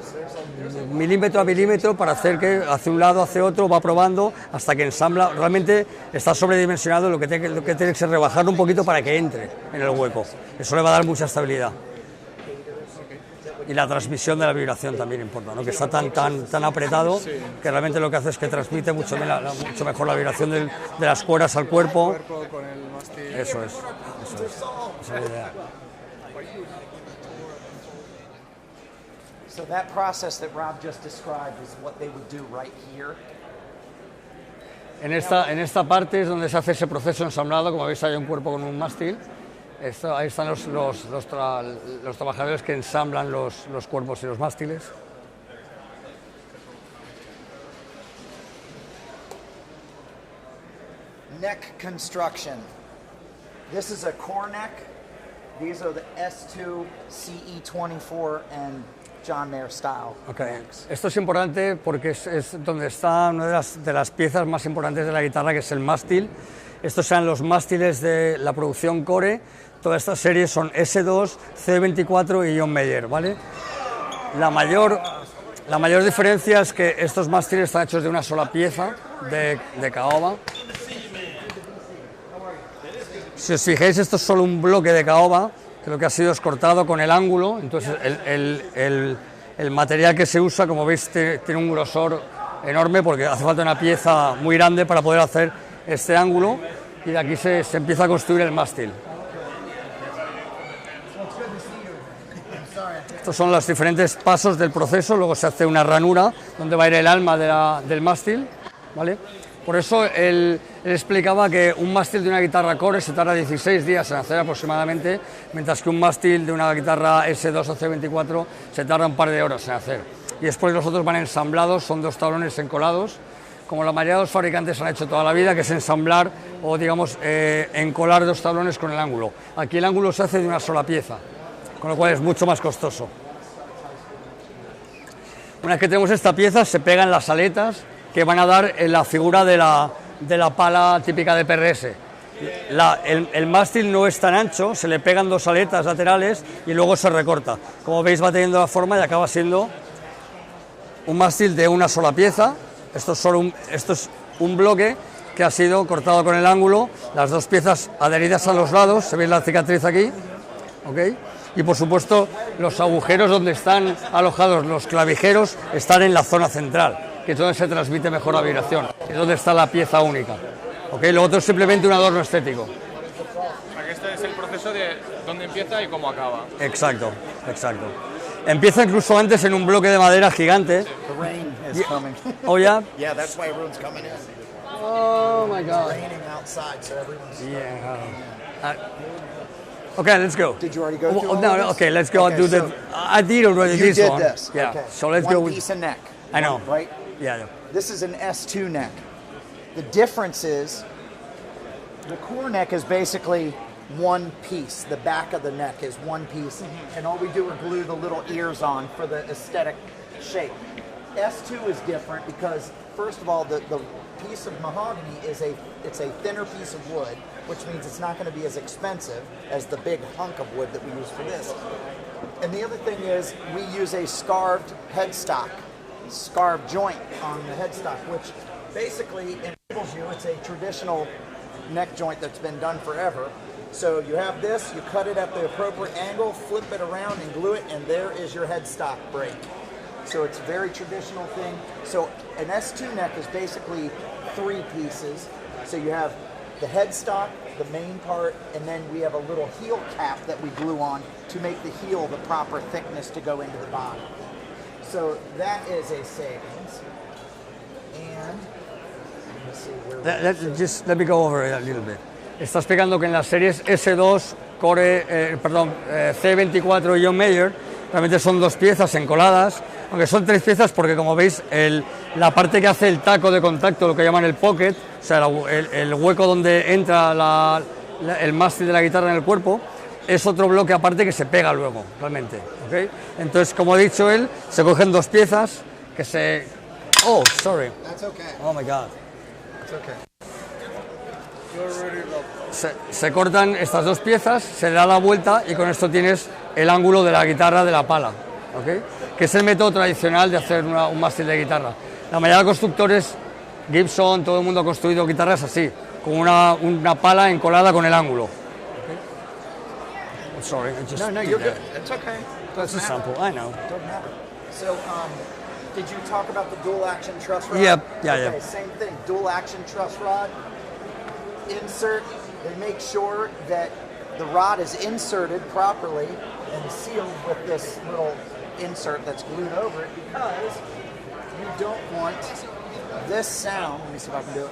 milímetro a milímetro para hacer que hacia un lado, hacia otro, va probando hasta que ensambla. Realmente está sobredimensionado, lo que tiene que es rebajarlo un poquito para que entre en el hueco. Eso le va a dar mucha estabilidad. Y la transmisión de la vibración también importa, ¿no? Que está tan apretado que realmente lo que hace es que transmite mucho mejor la vibración de las cuerdas al cuerpo. Eso es. Esa es la idea. So that process that Rob just described is what they would do right here. En esta parte es donde se hace ese proceso ensamblado, como veis hay un cuerpo con un mástil. Ahí están los trabajadores que ensamblan los cuerpos y los mástiles. Neck construction. This is a core neck. These are the S2, CE24, and John Mayer style. Okay. Esto es importante porque es donde está una de las piezas más importantes de la guitarra, que es el mástil. Estos son los mástiles de la producción Core. Todas estas series son S2, C24 y John Mayer, ¿vale? La mayor diferencia es que estos mástiles están hechos de una sola pieza de caoba. Si os fijáis, esto es solo un bloque de caoba, que lo que ha sido es cortado con el ángulo, entonces el material que se usa, como veis, tiene un grosor enorme porque hace falta una pieza muy grande para poder hacer este ángulo, y de aquí se empieza a construir el mástil. Estos son los diferentes pasos del proceso. Luego se hace una ranura donde va a ir el alma del mástil, ¿vale? Por eso él explicaba que un mástil de una guitarra core se tarda 16 días en hacer aproximadamente, mientras que un mástil de una guitarra S2 o C24 se tarda un par de horas en hacer. Y después los otros van ensamblados, son 2 tablones encolados, como la mayoría de los fabricantes han hecho toda la vida, que es ensamblar o, digamos, encolar 2 tablones con el ángulo. Aquí el ángulo se hace de una sola pieza, con lo cual es mucho más costoso. Una vez que tenemos esta pieza, se pegan las aletas que van a dar la figura de la pala típica de PRS. El mástil no es tan ancho, se le pegan 2 aletas laterales y luego se recorta. Como veis, va teniendo la forma y acaba siendo un mástil de una sola pieza. Esto es un bloque que ha sido cortado con el ángulo, las 2 piezas adheridas a los lados, se ve la cicatriz aquí, ¿ok? Y por supuesto los agujeros donde están alojados los clavijeros están en la zona central, que es donde se transmite mejor la vibración, es donde está la pieza única, ¿ok? Lo otro es simplemente un adorno estético. O sea, que este es el proceso de dónde empieza y cómo acaba. Exacto, exacto. Empieza incluso antes en un bloque de madera gigante. The rain is coming. Oh yeah? Yeah, that's why everyone's coming in. Oh my God. Raining outside, so everyone's. Yeah. Okay, let's go. Did you already go through all No, of no, this? okay, let's go and do so I did already you this did one. this. Yeah, Okay. so let's One go with... piece of neck. I know. Right? Yeah. This is an S2 neck. The difference is the core neck is basically one piece. The back of the neck is one piece, and all we do is glue the little ears on for the aesthetic shape. S2 is different because, first of all, the piece of mahogany is a thinner piece of wood, which means it's not going to be as expensive as the big hunk of wood that we use for this. And the other thing is we use a scarved headstock, scarved joint on the headstock, which basically enables you, it's a traditional neck joint that's been done forever. So you have this, you cut it at the appropriate angle, flip it around and glue it, and there is your headstock break. So it's a very traditional thing. So an S2 neck is basically 3 pieces. So you have the headstock, the main part, and then we have a little heel cap that we glue on to make the heel the proper thickness to go into the body. So that is a savings. And let's see where Let me go over it a little bit. Está explicando que en las series S2, C24 y UME realmente son 2 piezas encoladas, aunque son 3 piezas porque, como veis, la parte que hace el taco de contacto, lo que llaman el pocket, o sea, el hueco donde entra el mástil de la guitarra en el cuerpo, es otro bloque aparte que se pega luego, realmente, ¿okay? Entonces, como ha dicho él, se cogen 2 piezas que se... Oh, sorry. That's okay. Oh my God. That's okay. Se cortan estas 2 piezas, se da la vuelta y con esto tienes el ángulo de la guitarra de la pala, ¿okay? Que es el método tradicional de hacer un mástil de guitarra. La mayoría de constructores, Gibson, todo el mundo ha construido guitarras así, con una pala encolada con el ángulo. Okay? Sorry, I just No, you're good. It's okay. That's a sample, I know. Doesn't matter. So, did you talk about the dual action truss rod? Yep, yeah, okay, yeah. Same thing. Dual action truss rod. Insert. They make sure that the rod is inserted properly and sealed with this little insert that's glued over it, because you don't want this sound. Let me see if I can do it.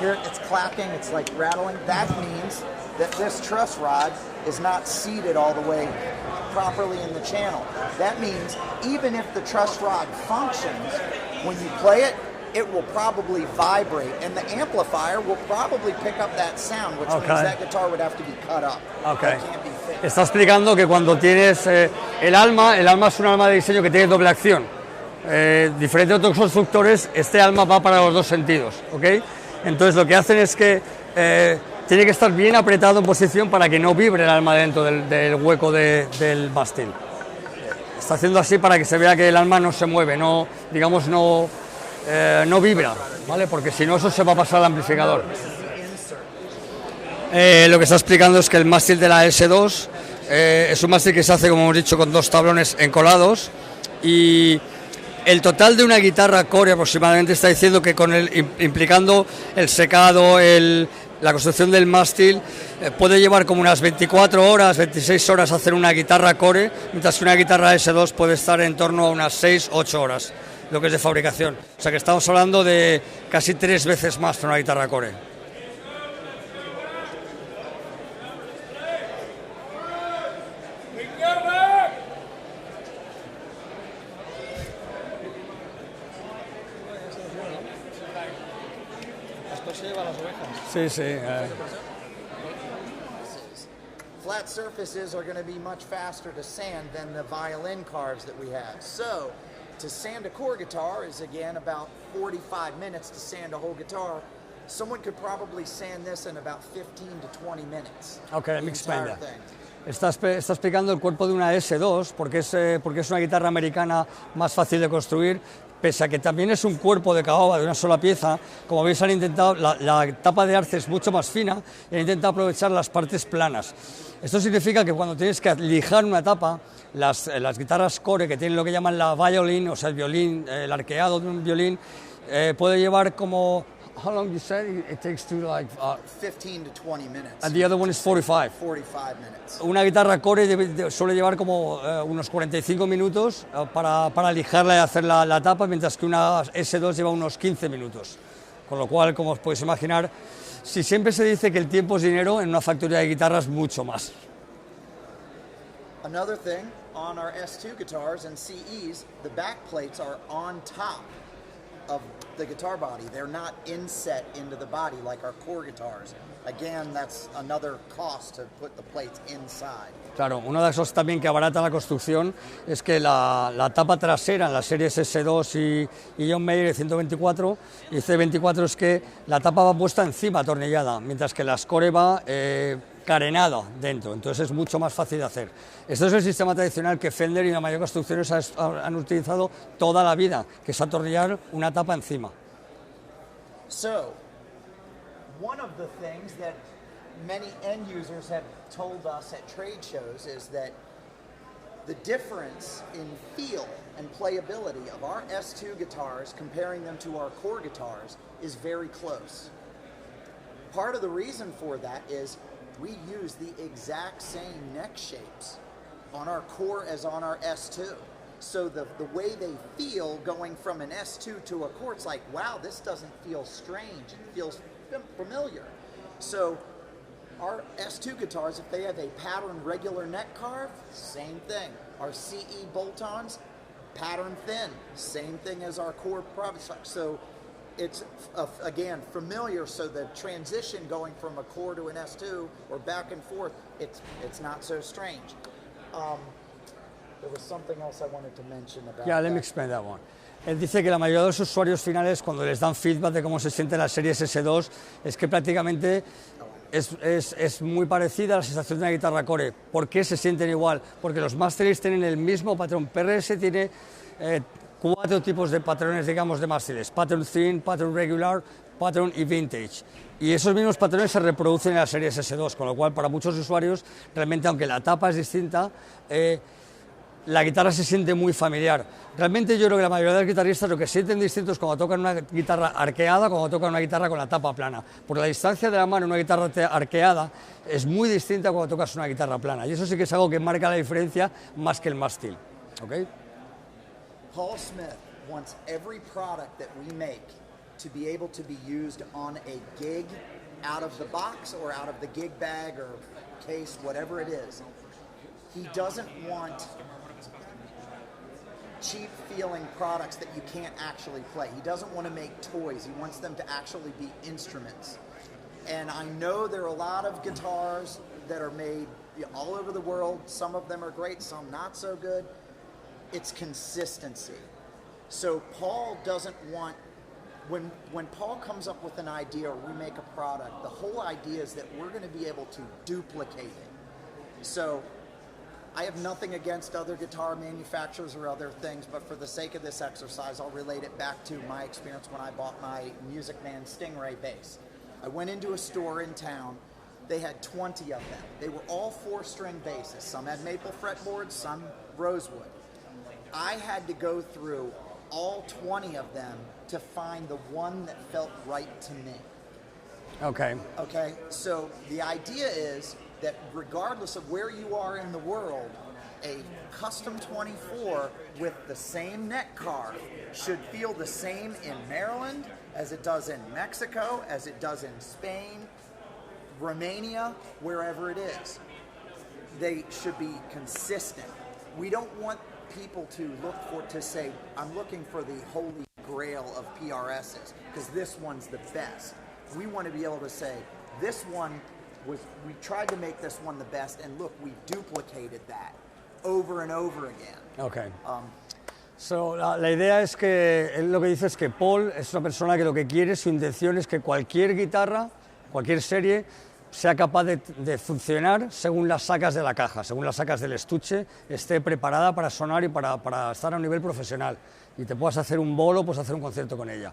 Here it's clacking, it's like rattling. That means that this truss rod is not seated all the way properly in the channel. That means even if the truss rod functions, when you play it, it will probably vibrate, and the amplifier will probably pick up that sound, which means that guitar would have to be cut up. Okay. It can't be fixed. Está explicando que cuando tienes el alma es un alma de diseño que tiene doble acción. Diferente a otros constructores, este alma va para los 2 sentidos, ¿ok? Entonces lo que hacen es que tiene que estar bien apretado en posición para que no vibre el alma dentro del hueco del mástil. Está haciendo así para que se vea que el alma no se mueve, no vibra, ¿vale? Porque si no, eso se va a pasar al amplificador. Lo que está explicando es que el mástil de la S2 es un mástil que se hace, como hemos dicho, con 2 tablones encolados, y el total de una guitarra core aproximadamente está diciendo que implicando el secado, la construcción del mástil, puede llevar como unas 24 horas, 26 horas hacer una guitarra core, mientras que una guitarra S2 puede estar en torno a unas 6-8 horas, lo que es de fabricación. O sea que estamos hablando de casi 3 veces más que una guitarra core. Sí, sí. Flat surfaces are going to be much faster to sand than the violin carves that we have. So, to sand a core guitar is again about 45 minutes to sand a whole guitar. Someone could probably sand this in about 15 to 20 minutes. Okay, let me explain that. Está explicando el cuerpo de una S2 porque es una guitarra americana más fácil de construir, pese a que también es un cuerpo de caoba de una sola pieza. Como veis, han intentado, la tapa de arce es mucho más fina y han intentado aprovechar las partes planas. Esto significa que cuando tienes que lijar una tapa, las guitarras core, que tienen lo que llaman la violin, o sea el violín, el arqueado de un violín, puede llevar como... How long you said it takes to 15 to 20 minutes. And the other one is 45. 45 minutes. Una guitarra core suele llevar como unos 45 minutos para lijarla y hacer la tapa, mientras que una S2 lleva unos 15 minutos. Con lo cual, como os podéis imaginar, si siempre se dice que el tiempo es dinero, en una factoría de guitarras mucho más. Another thing, on our S2 guitars and CEs, the back plates are on top of the guitar body. They're not inset into the body like our core guitars. Again, that's another cost to put the plates inside. Claro, uno de esos también que abarata la construcción es que la tapa trasera en las series S2 y John Mayer 124 y C24 es que la tapa va puesta encima, atornillada, mientras que la core va carenada dentro, entonces es mucho más fácil de hacer. Esto es el sistema tradicional que Fender y la mayoría de constructores han utilizado toda la vida, que es atornillar una tapa encima. So, one of the things that many end users have told us at trade shows is that the difference in feel and playability of our S2 guitars, comparing them to our core guitars, is very close. Part of the reason for that is we use the exact same neck shapes on our core as on our S2. So the way they feel going from an S2 to a core, it's like, wow, this doesn't feel strange, it feels familiar. So our S2 guitars, if they have a pattern regular neck carve, same thing. Our CE bolt-ons, pattern thin, same thing as our core product. So it's, again, familiar, so the transition going from a core to an S2 or back and forth, it's not so strange. There was something else I wanted to mention about Yeah, let me explain that one. Él dice que la mayoría de los usuarios finales, cuando les dan feedback de cómo se siente la serie S2, es que prácticamente es muy parecida a la sensación de una guitarra core. ¿Por qué se sienten igual? Porque los mástiles tienen el mismo patrón. PRS tiene 4 tipos de patrones, digamos, de mástiles: pattern thin, pattern regular, pattern y vintage. Y esos mismos patrones se reproducen en la serie S2, con lo cual para muchos usuarios, realmente, aunque la tapa es distinta, la guitarra se siente muy familiar. Realmente yo creo que la mayoría de los guitarristas lo que sienten distinto es cuando tocan una guitarra arqueada, cuando tocan una guitarra con la tapa plana. Por la distancia de la mano, una guitarra arqueada es muy distinta cuando tocas una guitarra plana. Y eso sí que es algo que marca la diferencia más que el mástil. ¿Okay? Paul Smith wants every product that we make to be able to be used on a gig, out of the box or out of the gig bag or case, whatever it is. He doesn't want cheap feeling products that you can't actually play. He doesn't want to make toys. He wants them to actually be instruments. And I know there are a lot of guitars that are made all over the world. Some of them are great, some not so good. It's consistency. So Paul doesn't want, when Paul comes up with an idea or we make a product, the whole idea is that we're going to be able to duplicate it. So I have nothing against other guitar manufacturers or other things, but for the sake of this exercise, I'll relate it back to my experience when I bought my Music Man Stingray bass. I went into a store in town they had 20 of them. They were all 4-string basses. Some had maple fretboards, some rosewood. I had to go through all 20 of them to find the one that felt right to me. Okay. Okay, so the idea is that regardless of where you are in the world, a custom 24 with the same neck carve should feel the same in Maryland as it does in Mexico, as it does in Spain, Romania, wherever it is. They should be consistent. We don't want people to say, I'm looking for the holy grail of PRSs, because this one's the best. We want to be able to say, this one we tried to make this one the best, and look, we duplicated that over and over again. Okay. So, la idea es que, él lo que dice es que Paul es una persona que lo que quiere, su intención es que cualquier guitarra, cualquier serie, sea capaz de funcionar según las sacas de la caja, según las sacas del estuche, esté preparada para sonar y para estar a un nivel profesional. Y te puedas hacer un bolo, puedes hacer un concierto con ella.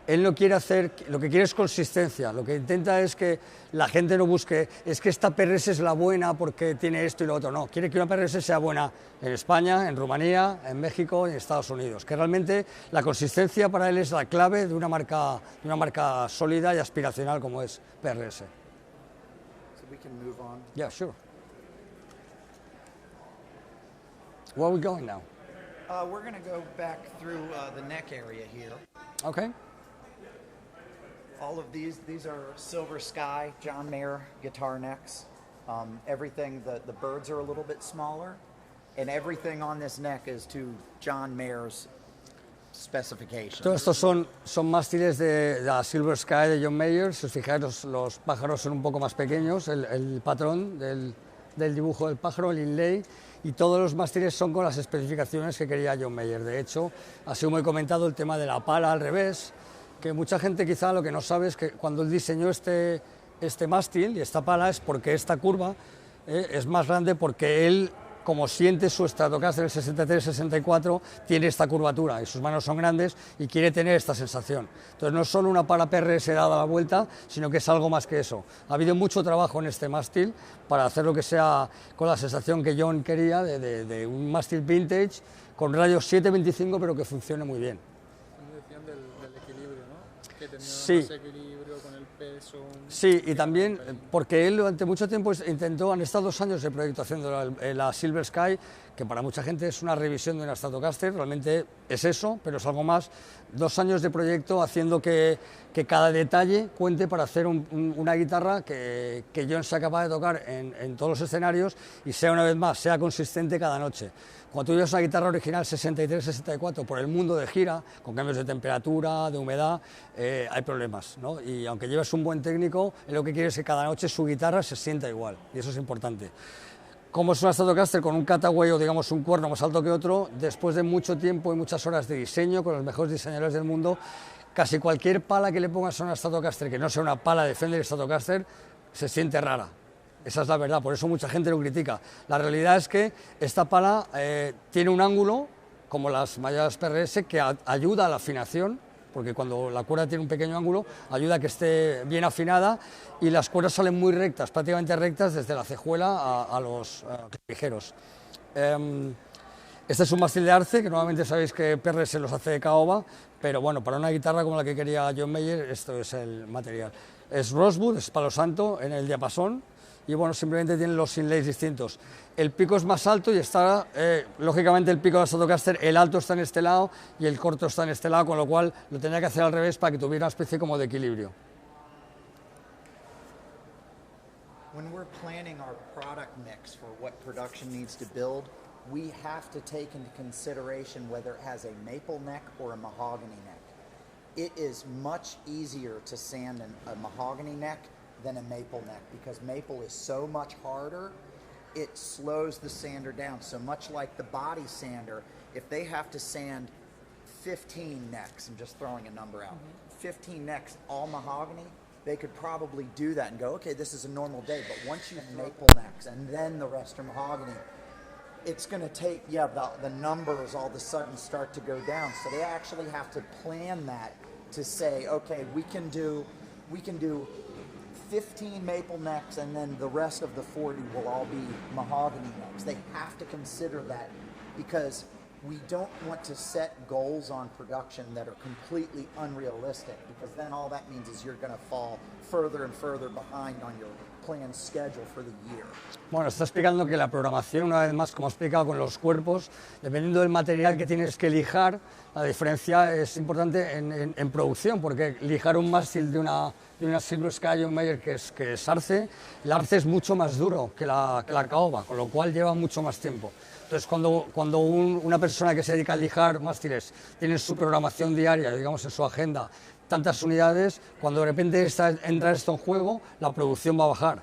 Él no quiere hacer, lo que quiere es consistencia, lo que intenta es que la gente no busque, es que esta PRS es la buena porque tiene esto y lo otro, no, quiere que una PRS sea buena en España, en Rumanía, en México y en Estados Unidos, que realmente la consistencia para él es la clave de una marca sólida y aspiracional como es PRS. So we can move on. Yeah, sure. Where are we going now? We're going to go back through the neck area here. Okay. All of these are Silver Sky, John Mayer guitar necks. Everything, the birds are a little bit smaller, and everything on this neck is to John Mayer's specifications. Todos estos son mástiles de la Silver Sky de John Mayer. Si os fijáis, los pájaros son un poco más pequeños, el patrón del dibujo del pájaro, el inlay, y todos los mástiles son con las especificaciones que quería John Mayer. De hecho, ha sido muy comentado el tema de la pala al revés, que mucha gente quizá lo que no sabe es que cuando él diseñó este mástil y esta pala es porque esta curva es más grande porque él, como siente su Stratocaster del 63-64, tiene esta curvatura y sus manos son grandes y quiere tener esta sensación. Entonces no es solo una pala PRS dada la vuelta, sino que es algo más que eso. Ha habido mucho trabajo en este mástil para hacer lo que sea con la sensación que John quería de un mástil vintage con radio 725 pero que funcione muy bien. Decían del equilibrio, ¿no? Que tenía Sí. más equilibrio con el peso. Sí, y también porque él durante mucho tiempo intentó, han estado 2 años de proyecto haciendo la Silver Sky, que para mucha gente es una revisión de una Stratocaster, realmente es eso, pero es algo más. 2 años de proyecto haciendo que cada detalle cuente para hacer una guitarra que John sea capaz de tocar en todos los escenarios y sea una vez más, sea consistente cada noche. Cuando tú llevas una guitarra original 63-64 por el mundo de gira, con cambios de temperatura, de humedad, hay problemas, ¿no? Y aunque lleves un buen técnico, él lo que quiere es que cada noche su guitarra se sienta igual, y eso es importante. Como es una Stratocaster con un cutaway o digamos un cuerno más alto que otro, después de mucho tiempo y muchas horas de diseño con los mejores diseñadores del mundo, casi cualquier pala que le pongas a una Stratocaster que no sea una pala de Fender Stratocaster se siente rara. Esa es la verdad, por eso mucha gente lo critica. La realidad es que esta pala tiene un ángulo, como las mayores PRS, que ayuda a la afinación, porque cuando la cuerda tiene un pequeño ángulo, ayuda a que esté bien afinada y las cuerdas salen muy rectas, prácticamente rectas desde la cejuela a los ligeros. Este es un mástil de arce, que normalmente sabéis que PRS los hace de caoba, pero bueno, para una guitarra como la que quería John Mayer, esto es el material. Es rosewood, es palo santo en el diapasón, y bueno, simplemente tienen los inlays distintos. El pico es más alto y está, lógicamente el pico de la Stratocaster, el alto está en este lado y el corto está en este lado, con lo cual lo tenía que hacer al revés para que tuviera una especie como de equilibrio. When we're planning our product mix for what production needs to build, we have to take into consideration whether it has a maple neck or a mahogany neck. It is much easier to sand a mahogany neck than a maple neck because maple is so much harder, it slows the sander down. So much like the body sander, if they have to sand 15 necks, I'm just throwing a number out, 15 necks all mahogany, they could probably do that and go, okay, this is a normal day. But once you have maple necks and then the rest are mahogany, it's going to take, the numbers all of a sudden start to go down. So they actually have to plan that to say, okay, we can do 15 maple necks, and then the rest of the 40 will all be mahogany necks. They have to consider that because we don't want to set goals on production that are completely unrealistic, because then all that means is you're going to fall further and further behind on your planned schedule for the year. Bueno, está explicando que la programación, una vez más, como ha explicado con los cuerpos, dependiendo del material que tienes que lijar, la diferencia es importante en producción, porque lijar un mástil de una Silver Sky o un Meyer que es arce, el arce es mucho más duro que la caoba, con lo cual lleva mucho más tiempo. Entonces, cuando una persona que se dedica a lijar mástiles tiene su programación diaria, digamos en su agenda, tantas unidades, cuando de repente entra esto en juego, la producción va a bajar.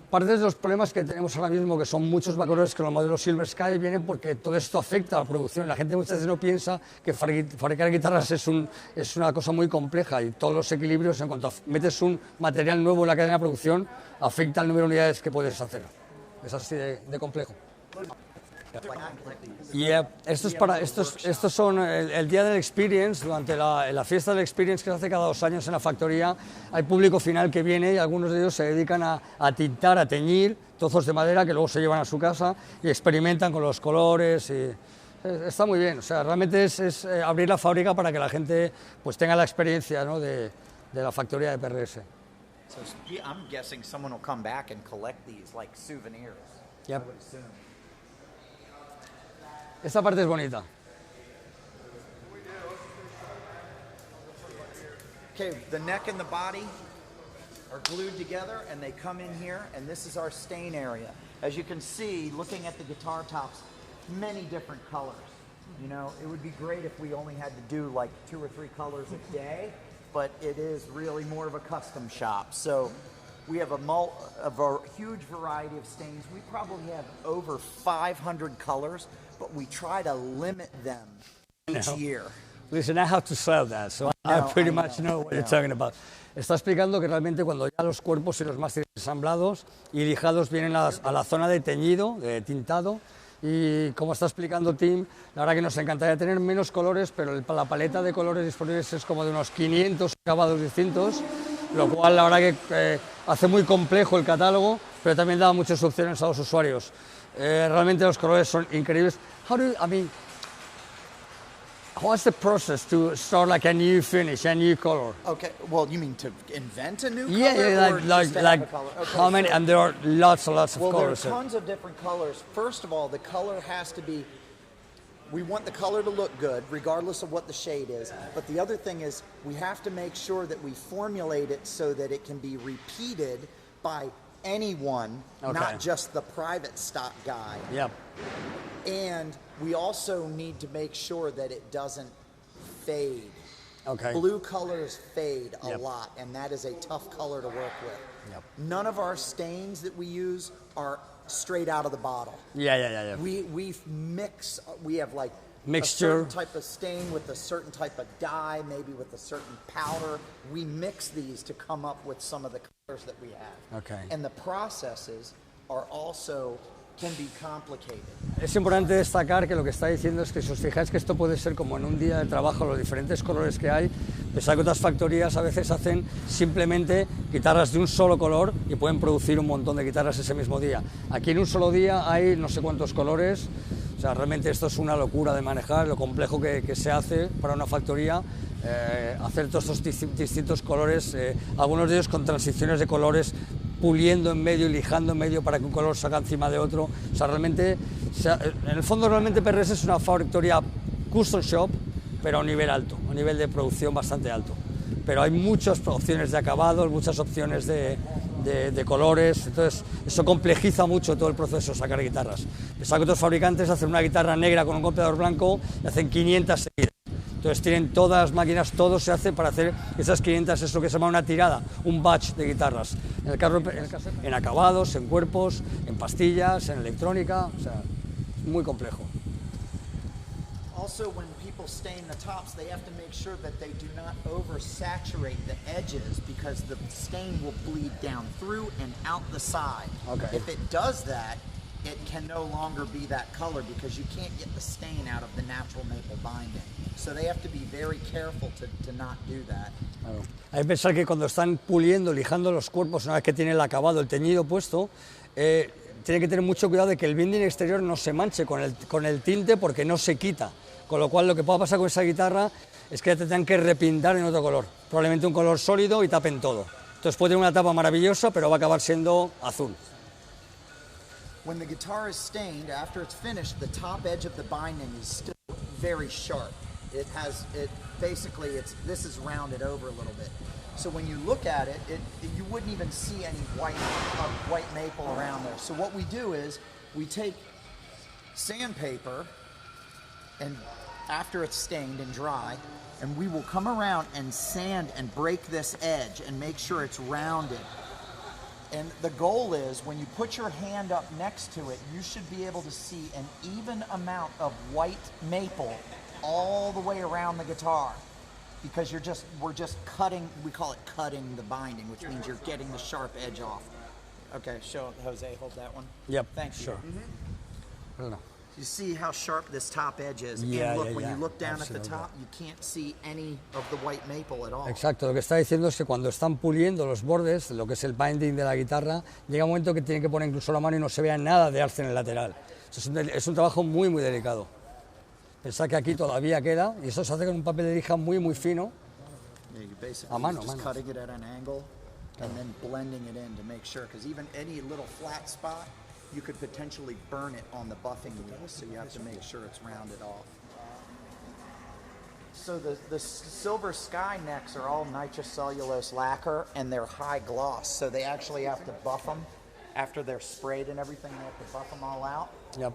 Parte de los problemas que tenemos ahora mismo, que son muchos valores que los modelos Silver Sky vienen porque todo esto afecta a la producción. La gente muchas veces no piensa que fabricar guitarras es una cosa muy compleja, y todos los equilibrios, en cuanto metes un material nuevo en la cadena de producción, afecta al número de unidades que puedes hacer. Es así de complejo. Y estos son el día del Experience. Durante la fiesta del Experience, que se hace cada 2 años en la factoría, hay público final que viene, y algunos de ellos se dedican a tintar, a teñir trozos de madera que luego se llevan a su casa y experimentan con los colores. Y está muy bien. O sea, realmente es abrir la fábrica para que la gente pues tenga la experiencia, ¿no?, de la factoría de PRS. So I'm guessing someone will come back and collect these like souvenirs. Yep. Esta parte es bonita. Okay, the neck and the body are glued together, and they come in here, and this is our stain area. As you can see, looking at the guitar tops, many different colors. You know, it would be great if we only had to do like 2 or 3 colors a day, but it is really more of a custom shop. So we have a huge variety of stains. We probably have over 500 colors, but we try to limit them each year. Listen, I have to sell that, so I pretty much know what you're talking about. Está explicando que realmente cuando ya los cuerpos y los mástiles ensamblados y lijados vienen a la zona de teñido, de tintado, y como está explicando Tim, la verdad que nos encantaría tener menos colores, pero la paleta de colores disponibles es como de unos 500 acabados distintos, lo cual la verdad que hace muy complejo el catálogo, pero también da muchas opciones a los usuarios. Realmente los colores son increíbles. What's the process to start like a new finish, a new color? Okay, well, you mean to invent a new color? Yeah, or just to have a color? Okay, how many? And there are lots and lots of colors. Well, there are tons of different colors. First of all, the color has to be, we want the color to look good, regardless of what the shade is. But the other thing is, we have to make sure that we formulate it so that it can be repeated by anyone, not just the private stock guy. Yep. And we also need to make sure that it doesn't fade. Okay. Blue colors fade a lot, and that is a tough color to work with. Yep. None of our stains that we use are straight out of the bottle. Yeah. We mix, we have like mixture, a certain type of stain with a certain type of dye, maybe with a certain powder. We mix these to come up with some of the colors that we have. Okay. And the processes are also can be complicated. Es importante destacar que lo que está diciendo es que si os fijáis que esto puede ser como en un día de trabajo, los diferentes colores que hay, pensad que otras factorías a veces hacen simplemente guitarras de un solo color y pueden producir un montón de guitarras ese mismo día. Aquí en un solo día hay no sé cuántos colores. O sea, realmente esto es una locura de manejar, lo complejo que se hace para una factoría, hacer todos estos distintos colores, algunos de ellos con transiciones de colores, puliendo en medio y lijando en medio para que un color salga encima de otro. O sea, realmente, en el fondo realmente PRS es una factoría custom shop, pero a un nivel alto, a un nivel de producción bastante alto. Pero hay muchas opciones de acabados, muchas opciones de colores, entonces eso complejiza mucho todo el proceso de sacar guitarras. Pensad que otros fabricantes hacen una guitarra negra con un golpeador blanco y hacen 500 seguidas. Entonces tienen todas las máquinas, todo se hace para hacer esas 500, es lo que se llama una tirada, un batch de guitarras. En acabados, en cuerpos, en pastillas, en electrónica, o sea, muy complejo. Also, when people stain the tops, they have to make sure that they do not oversaturate the edges because the stain will bleed down through and out the side. Okay. If it does that, it can no longer be that color because you can't get the stain out of the natural maple binding. So they have to be very careful to not do that. Claro. Hay que pensar que cuando están puliendo, lijando los cuerpos, una vez que tiene el acabado, el teñido puesto, tiene que tener mucho cuidado de que el binding exterior no se manche con el tinte porque no se quita. Con lo cual lo que pueda pasar con esa guitarra es que ya te tengan que repintar en otro color, probablemente un color sólido y tapen todo. Entonces puede tener una tapa maravillosa, pero va a acabar siendo azul. When the guitar is stained, after it's finished, the top edge of the binding is still very sharp. This is rounded over a little bit. So when you look at it, you wouldn't even see any white maple around there. So what we do is we take sandpaper, and after it's stained and dry, and we will come around and sand and break this edge and make sure it's rounded. And the goal is when you put your hand up next to it, you should be able to see an even amount of white maple all the way around the guitar, because we're just cutting, we call it cutting the binding, which means you're getting the sharp edge off. Okay, show Jose, hold that one. Yep, thank you. sure. Mm-hmm. You see how sharp this top edge is. Yeah, and look, yeah, when yeah. you look down Absolutely. at the top, you can't see any of the white maple at all. Exacto, lo que está diciendo es que cuando están puliendo los bordes, lo que es el binding de la guitarra, llega un momento que tienen que poner incluso la mano y no se vea nada de arce en el lateral. Es un trabajo muy, muy delicado. Pensad que aquí todavía queda, y eso se hace con un papel de lija muy, muy fino, Yeah, you basically a mano. just cutting it at an angle and then blending it in to make sure, because even any little flat spot, you could potentially burn it on the buffing wheel, so you have to make sure it's rounded off. So the silver sky necks are all nitrocellulose lacquer, and they're high gloss, so they actually have to buff them after they're sprayed and everything. They have to buff them all out. Yep.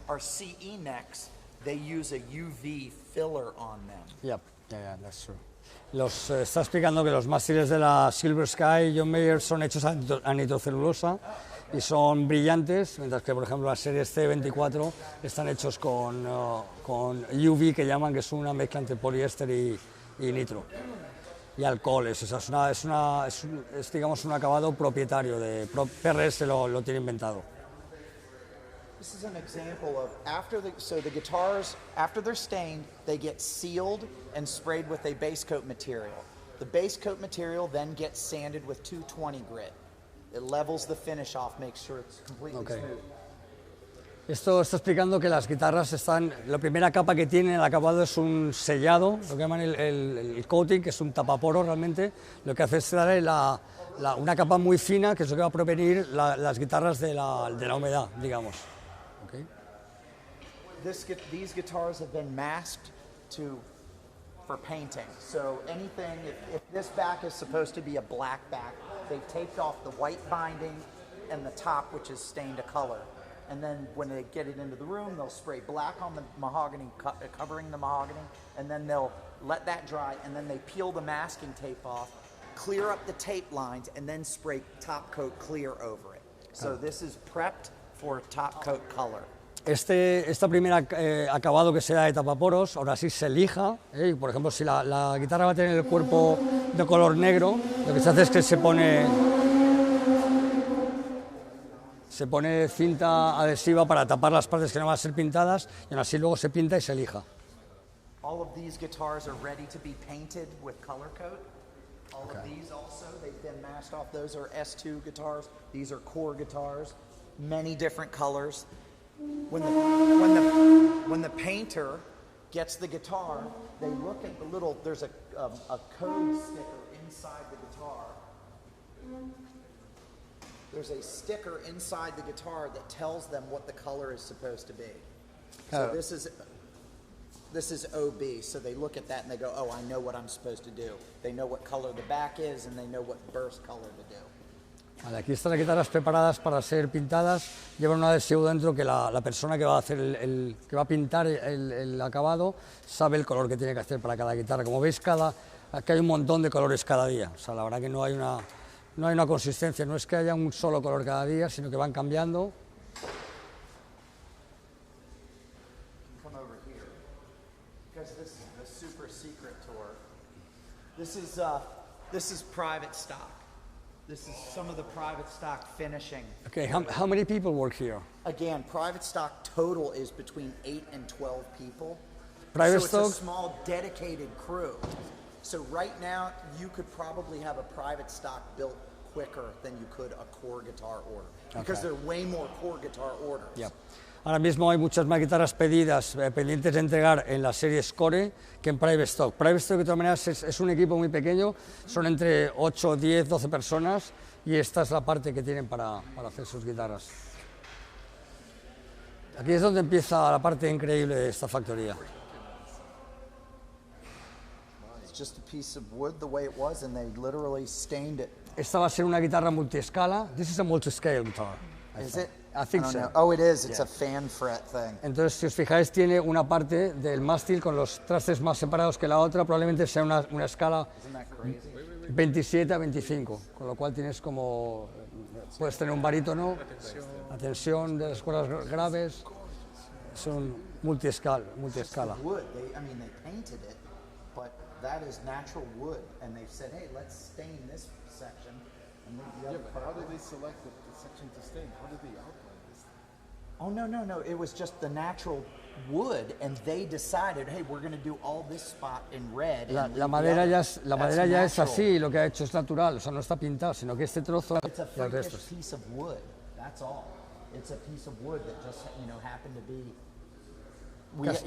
Our CE necks, they use a UV filler on them. Yep, yeah, that's true. Está explicando que los mástiles de la Silver Sky John Mayer son hechos a nitrocelulosa y son brillantes, mientras que por ejemplo las series C24 están hechos con UV, que llaman, que es una mezcla entre poliéster y nitro y alcoholes. O sea, es digamos un acabado propietario de PRS, lo tiene inventado. This is an example of the guitars, after they're stained, they get sealed and sprayed with a base coat material. The base coat material then gets sanded with 220 grit. It levels the finish off, makes sure it's completely smooth. Esto está explicando que las guitarras la primera capa que tienen el acabado es un sellado, lo que llaman el coating, que es un tapaporo realmente. Lo que hace es darle una capa muy fina, que es lo que va a prevenir las guitarras de la humedad, digamos. Okay. These guitars have been masked for painting. So anything, if this back is supposed to be a black back, they've taped off the white binding and the top, which is stained a color. And then when they get it into the room, they'll spray black on the mahogany, covering the mahogany, and then they'll let that dry, and then they peel the masking tape off, clear up the tape lines, and then spray top coat clear over it. So this is prepped for top coat color. Esta primera acabado que se da de tapaporos, ahora sí se lija, por ejemplo, si la guitarra va a tener el cuerpo de color negro, lo que se hace es que se pone cinta adhesiva para tapar las partes que no van a ser pintadas, y aún así luego se pinta y se lija. All of these guitars are ready to be painted with color coat. All of these also, they've been masked off. Those are S2 guitars. These are core guitars, many different colors. When the painter gets the guitar, they look at there's a code sticker inside the guitar. There's a sticker inside the guitar that tells them what the color is supposed to be. So this is OB, so they look at that and they go, oh, I know what I'm supposed to do. They know what color the back is and they know what burst color to do. Vale, aquí están las guitarras preparadas para ser pintadas, llevan un adhesivo dentro que la persona que va a hacer que va a pintar el acabado sabe el color que tiene que hacer para cada guitarra. Como veis, aquí hay un montón de colores cada día, o sea, la verdad que no hay una consistencia, no es que haya un solo color cada día, sino que van cambiando. Come over here, because this is the super secret tour. This is private stock. This is some of the private stock finishing. Okay, how many people work here? Again, private stock total is between 8 and 12 people. Private so stock? It's a small dedicated crew. So right now, you could probably have a private stock built quicker than you could a core guitar order. Because there are way more core guitar orders. Yep. Ahora mismo hay muchas más guitarras pedidas, pendientes de entregar en las series Core que en Private Stock. Private Stock de todas maneras es un equipo muy pequeño, son entre 8, 10, 12 personas y esta es la parte que tienen para hacer sus guitarras. Aquí es donde empieza la parte increíble de esta factoría. It's just a piece of wood the way it was and they literally stained it. Esta va a ser una guitarra multiescala. This is a multi-scale guitar. Is it? I think don't so. know. Oh, it is. It's a fan fret thing. Entonces, si os fijáis, tiene una parte del mástil con los trastes más separados que la otra, probablemente sea una escala 27 a 25, con lo cual tienes como, puedes tener un barítono, la tensión de las cuerdas graves, son multiescala. Wood. I mean, they painted it, but that is natural wood, and they've said, hey, let's stain this section. And leave the other but how did they select the section to stain? How did they outline this? Oh, no. It was just the natural wood, and they decided, hey, we're going to do all this spot in red. La madera ya es así, lo que ha hecho es natural, o sea, no está pintado, sino que este trozo It's a y el resto. freakish piece of wood. That's all. It's a piece of wood that just, happened to be.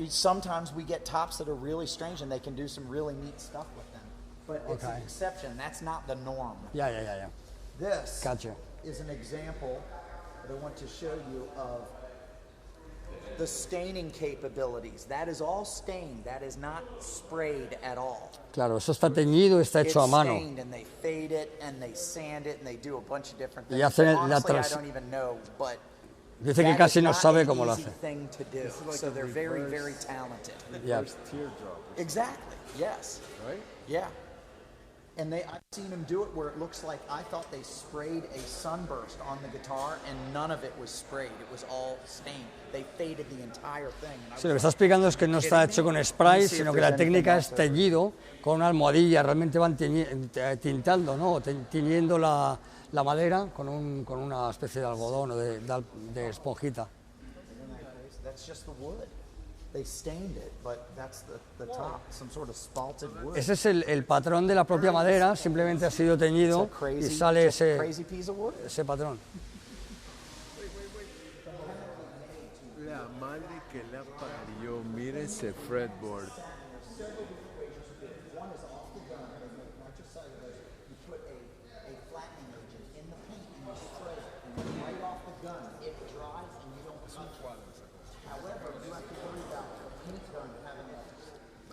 Sometimes we get tops that are really strange, and they can do some really neat stuff with them. But it's an exception. That's not the norm. Ya. This Gotcha. is an example that I want to show you of the staining capabilities. That is all stained. That is not sprayed at all. Claro, eso está teñido, está hecho a It's mano. stained, and they fade it, and they sand it, and they do a bunch of different Y things. hacen la Honestly, I trans- don't even know, but Dice que that casi is no not sabe an cómo lo easy hace. thing to do. like So a they're very, reverse- very talented. Yeah. First teardrop, Exactly. Yes. right? Yeah. And I've seen them do it where it looks like, I thought they sprayed a sunburst on the guitar, and none of it was sprayed. It was all stained. They faded the entire thing. And I Sí, lo que was está explicando es que no está hecho con spray, sino que la técnica es teñido con una almohadilla, realmente van tintando, ¿no? Tiñendo la madera con una especie de algodón o de esponjita. That's just the wood. They stained it, but that's the top, some sort of spalted wood. Ese es el patrón de la propia madera, simplemente ha sido teñido y sale ese piece of wood. patrón. La madre que la parió, mire ese fretboard. One is off the gun, you put a flattening agent in the paint and you spray it right off the gun. It dries and you don't touch it. However, you have to worry about the paint gun having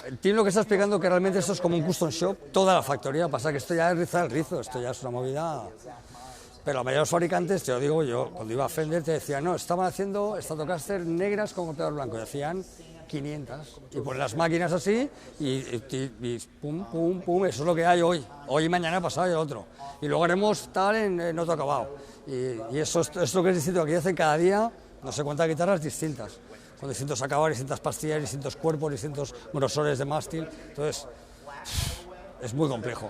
El team lo que está explicando que realmente esto es como un custom shop, toda la factoría, pasa que esto ya es rizar el rizo, esto ya es una movida. Pero la mayoría de los fabricantes, te lo digo yo, cuando iba a Fender te decían, no, estaban haciendo Stratocaster negras con golpeador blanco, y hacían 500, y ponen las máquinas así, y pum, pum, pum, eso es lo que hay hoy y mañana, pasado y el otro, y luego haremos tal en otro acabado, y eso es lo que es distinto, aquí hacen cada día, no sé cuántas guitarras distintas, con distintos acabados, distintas pastillas, distintos cuerpos, distintos grosores de mástil, entonces es muy complejo,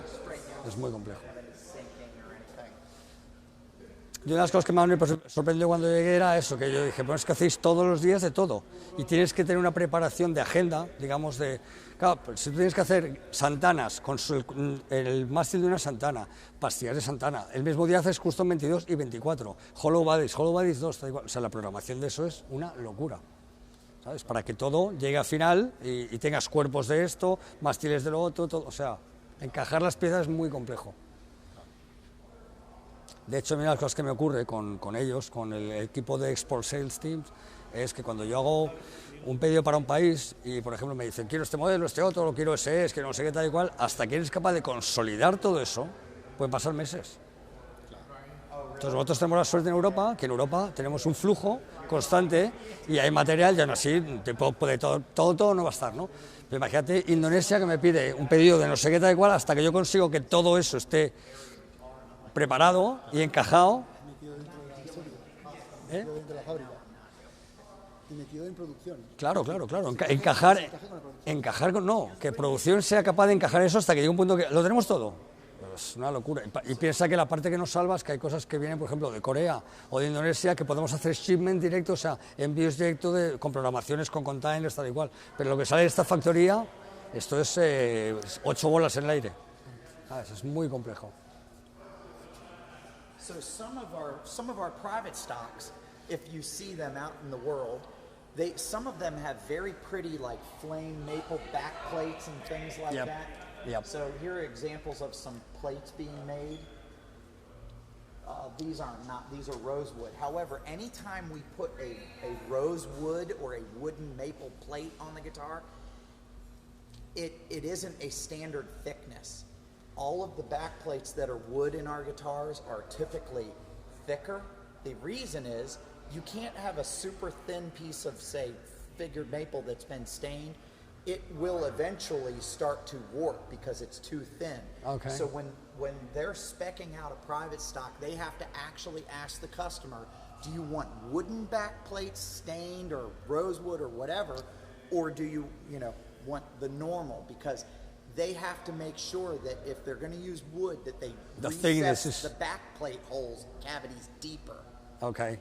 es muy complejo. Y una de las cosas que más me sorprendió cuando llegué era eso, que yo dije, bueno, es que hacéis todos los días de todo, y tienes que tener una preparación de agenda, digamos, claro, pues si tú tienes que hacer Santanas, con el mástil de una Santana, pastillas de Santana, el mismo día haces Custom 22 y 24, Hollow Bodies 2, o sea, la programación de eso es una locura, ¿sabes? Para que todo llegue al final y tengas cuerpos de esto, mástiles de lo otro, todo, o sea, encajar las piezas es muy complejo. De hecho, mira las cosas que me ocurre con ellos, con el equipo de Export Sales Teams, es que cuando yo hago un pedido para un país y, por ejemplo, me dicen, quiero este modelo, este otro, lo quiero ese, es que no sé qué tal y cual, hasta que eres capaz de consolidar todo eso, pueden pasar meses. Entonces, nosotros tenemos la suerte en Europa, que en Europa tenemos un flujo constante y hay material, ya no así, todo no va a estar, ¿no? Pero imagínate Indonesia, que me pide un pedido de no sé qué tal y cual, hasta que yo consigo que todo eso esté preparado y encajado. Dentro de la fábrica y metido en producción. Claro. Encajar con, no, que producción sea capaz de encajar eso hasta que llegue un punto que lo tenemos todo. es una locura. Y piensa que la parte que nos salva es que hay cosas que vienen, por ejemplo, de Corea o de Indonesia, que podemos hacer shipment directo, o sea, envíos directos con programaciones, con containers, tal y cual. Pero lo que sale de esta factoría, esto es 8 bolas en el aire. ¿Sabes? Es muy complejo. So some of our private stocks, if you see them out in the world, some of them have very pretty like flame maple back plates and things like that. Yep. So here are examples of some plates being made. These are rosewood. However, anytime we put a rosewood or a wooden maple plate on the guitar, it isn't a standard thickness. All of the back plates that are wood in our guitars are typically thicker. The reason is you can't have a super thin piece of, say, figured maple that's been stained. It will eventually start to warp because it's too thin. Okay. So when they're speccing out a private stock, they have to actually ask the customer, do you want wooden back plates stained or rosewood or whatever, or do you want the normal? Because they have to make sure that if they're going to use wood, that they recess the back plate holes, cavities deeper. Okay.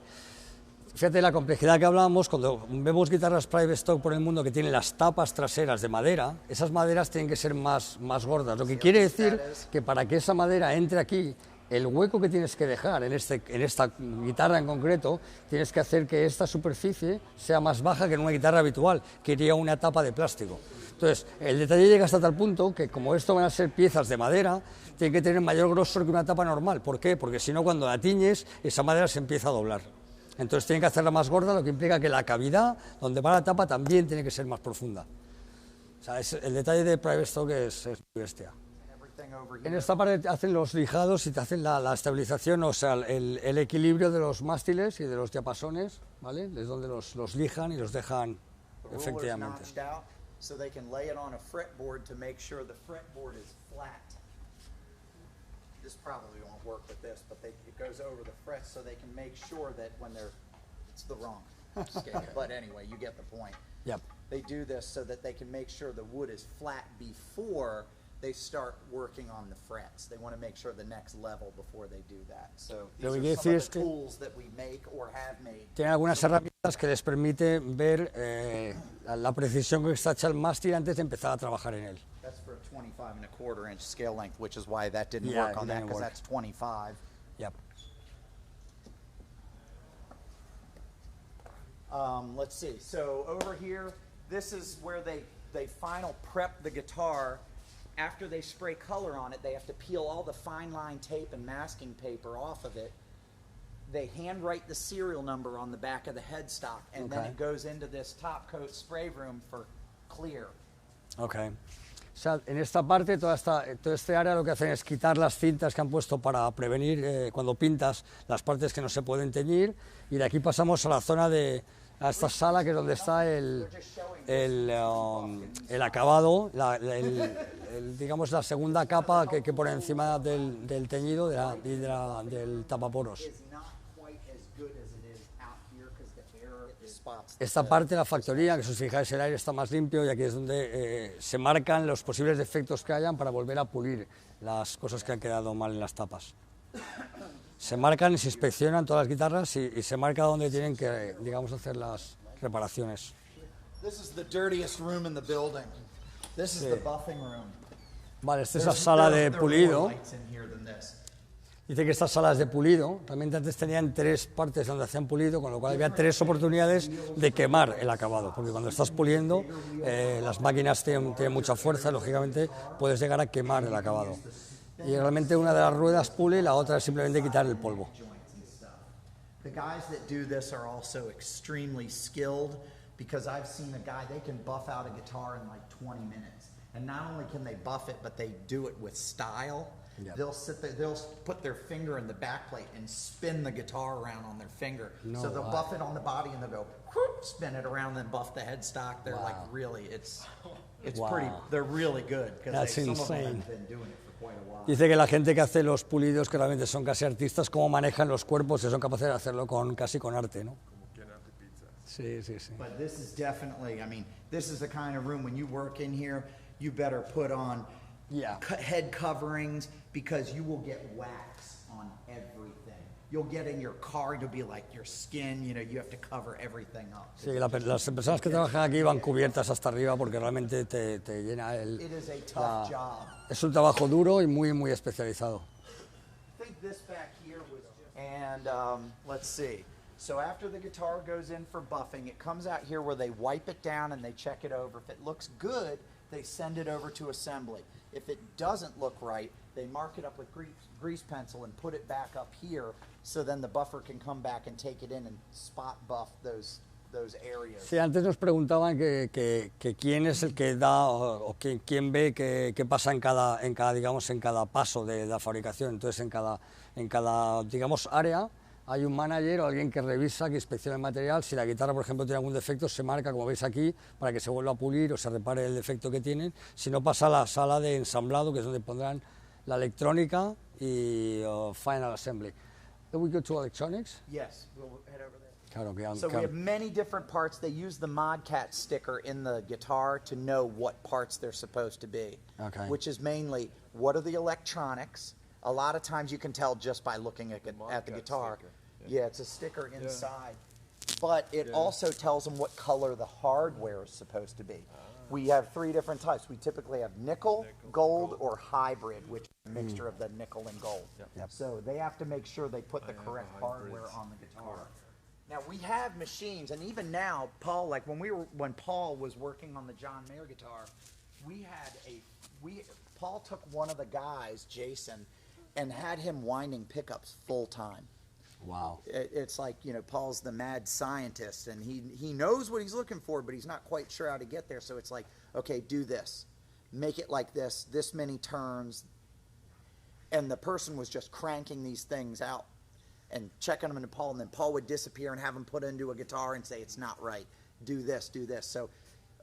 Fíjate la complejidad que hablábamos cuando vemos guitarras private stock por el mundo que tienen las tapas traseras de madera. Esas maderas tienen que ser más gordas, lo que quiere decir que para que esa madera entre aquí, el hueco que tienes que dejar en esta guitarra en concreto, tienes que hacer que esta superficie sea más baja que en una guitarra habitual, que iría una tapa de plástico. Entonces, el detalle llega hasta tal punto que como esto van a ser piezas de madera, tiene que tener mayor grosor que una tapa normal. ¿Por qué? Porque si no, cuando la tiñes, esa madera se empieza a doblar. Entonces tienen que hacerla más gorda, lo que implica que la cavidad donde va la tapa también tiene que ser más profunda. O sea, el detalle de private stock es bestia. En esta parte hacen los lijados y te hacen la estabilización, o sea, el equilibrio de los mástiles y de los diapasones, ¿vale? Es donde los lijan y los dejan efectivamente. So they can lay it on a fretboard to make sure the fretboard is flat. This probably won't work with this, but it goes over the frets so they can make sure that when it's the wrong scale. But anyway, you get the point. Yep. They do this so that they can make sure the wood is flat before they start working on the frets. They want to make sure the next level before they do that. So these are some of the tools that we make or have made. Tienen algunas herramientas que les permite ver la precisión con que está hecha el mástil antes de empezar a trabajar en él. That's for a 25 1/4 inch scale length, which is why that didn't work on that, because that's 25. Yep. Let's see. So over here, this is where they final prep the guitar. After they spray color on it, they have to peel all the fine line tape and masking paper off of it. They handwrite the serial number on the back of the headstock, and then it goes into this top coat spray room for clear. Okay. O sea, en esta parte, todo este área lo que hacen es quitar las cintas que han puesto para prevenir cuando pintas las partes que no se pueden teñir, y de aquí pasamos a la zona a esta sala que es donde está el acabado, digamos la segunda capa que pone encima del teñido del tapaporos. Esta parte de la factoría, que si os fijáis el aire está más limpio, y aquí es donde se marcan los posibles defectos que hayan para volver a pulir las cosas que han quedado mal en las tapas. Se marcan y se inspeccionan todas las guitarras y se marca dónde tienen que, digamos, hacer las reparaciones. This is the dirtiest room in the building. This is the buffing room. Vale, esta es la sala de pulido. Dice que estas salas de pulido, realmente antes tenían 3 partes donde hacían pulido, con lo cual había 3 oportunidades de quemar el acabado, porque cuando estás puliendo, las máquinas tienen mucha fuerza y lógicamente puedes llegar a quemar el acabado. Y realmente una de las ruedas pule y la otra es simplemente quitar el polvo. The guys that do this are also extremely skilled, because I've seen a guy, they can buff out a guitar in like 20 minutes. And not only can they buff it, but they do it with style. Yep. They'll sit there, they'll put their finger in the back plate and spin the guitar around on their finger. So they'll buff it on the body and they'll go, whoop, spin it around, then buff the headstock. They're like, really, it's pretty, they're really good, because some of them have been doing it for quite a while. Dice que la gente que hace los pulidos, que realmente son casi artistas, cómo manejan los cuerpos y son capaces de hacerlo casi con arte, ¿no? Como quien hace pizzas. Sí, sí, sí. But this is definitely, I mean, this is the kind of room when you work in here, you better put on Yeah. head coverings, because you will get wax on everything. You'll get in your car, it'll be like your skin, you know, you have to cover everything up. Sí, las personas que trabajan aquí van cubiertas hasta arriba porque realmente te llena el... It is a tough job. Es un trabajo duro y muy, muy especializado. I think this back here was, and let's see. So after the guitar goes in for buffing, it comes out here where they wipe it down and they check it over. If it looks good, they send it over to assembly. If it doesn't look right, they mark it up with grease pencil and put it back up here, so then the buffer can come back and take it in and spot buff those areas. Sí, antes nos preguntaban que quién es el que da o quién ve qué pasa en cada digamos en cada paso de la fabricación. Entonces en cada digamos área hay un manager o alguien que revisa, que inspecciona el material. Si la guitarra, por ejemplo, tiene algún defecto, se marca, como veis aquí, para que se vuelva a pulir o se repare el defecto que tienen. Si no, pasa a la sala de ensamblado, que es donde pondrán la electrónica y final assembly. Then we go to electronics. Yes, we'll head over there. Claro, que So we have many different parts. They use the ModCat sticker in the guitar to know what parts they're supposed to be. Okay. Which is mainly, what are the electronics? A lot of times you can tell just by looking at the guitar. Sticker. Yeah, it's a sticker inside. But it also tells them what color the hardware is supposed to be. We have 3 different types. We typically have nickel, gold, or hybrid, which is a mixture of the nickel and gold. Yep. So they have to make sure they put the correct hardware on the guitar. Now we have machines, and even now, Paul, like when Paul was working on the John Mayer guitar, Paul took one of the guys, Jason, and had him winding pickups full time. Wow. It's like, you know, Paul's the mad scientist, and he knows what he's looking for, but he's not quite sure how to get there. So it's like, okay, do this, make it like this many turns, and the person was just cranking these things out and checking them into Paul, and then Paul would disappear and have them put into a guitar and say, it's not right, do this, do this. So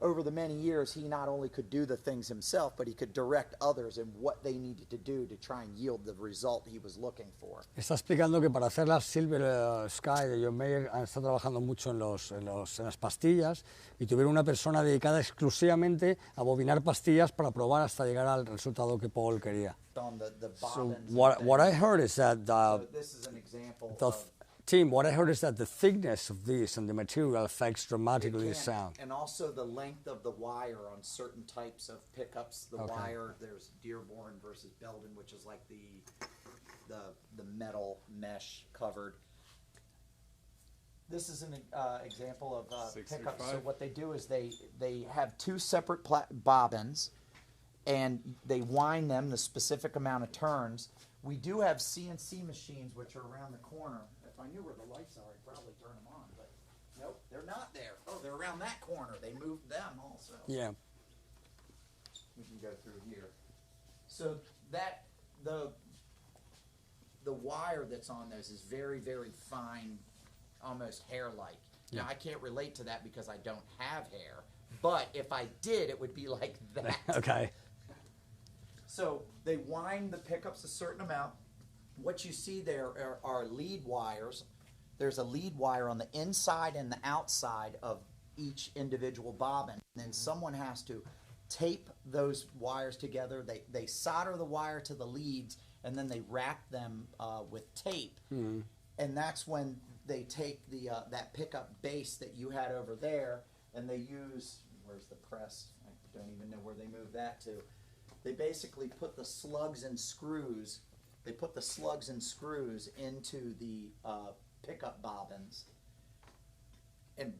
over the many years, he not only could do the things himself, but he could direct others in what they needed to do to try and yield the result he was looking for. Está explicando que para hacer la Silver Sky de John Mayer está trabajando mucho en las pastillas y tuvieron una persona dedicada exclusivamente a bobinar pastillas para probar hasta llegar al resultado que Paul quería. On the So bobbins. what I heard is that So this is an example of Team, what I heard is that the thickness of these and the material affects dramatically the can, sound. and also the length of the wire on certain types of pickups. The wire, there's Dearborn versus Belden, which is like the metal mesh covered. This is an example of pickups. So what they do is they have 2 separate bobbins, and they wind them the specific amount of turns. We do have CNC machines which are around the corner. If I knew where the lights are, I'd probably turn them on, but nope, they're not there. Oh, they're around that corner. They moved them also. Yeah. We can go through here. So that the wire that's on those is very, very fine, almost hair-like. Yeah. Now I can't relate to that because I don't have hair, but if I did, it would be like that. Okay. So they wind the pickups a certain amount. What you see there are lead wires. There's a lead wire on the inside and the outside of each individual bobbin. And then someone has to tape those wires together. They solder the wire to the leads, and then they wrap them with tape. Mm-hmm. And that's when they take that pickup base that you had over there, and they use, where's the press? I don't even know where they moved that to. They basically put the slugs and screws. They put the slugs and screws into the pickup bobbins and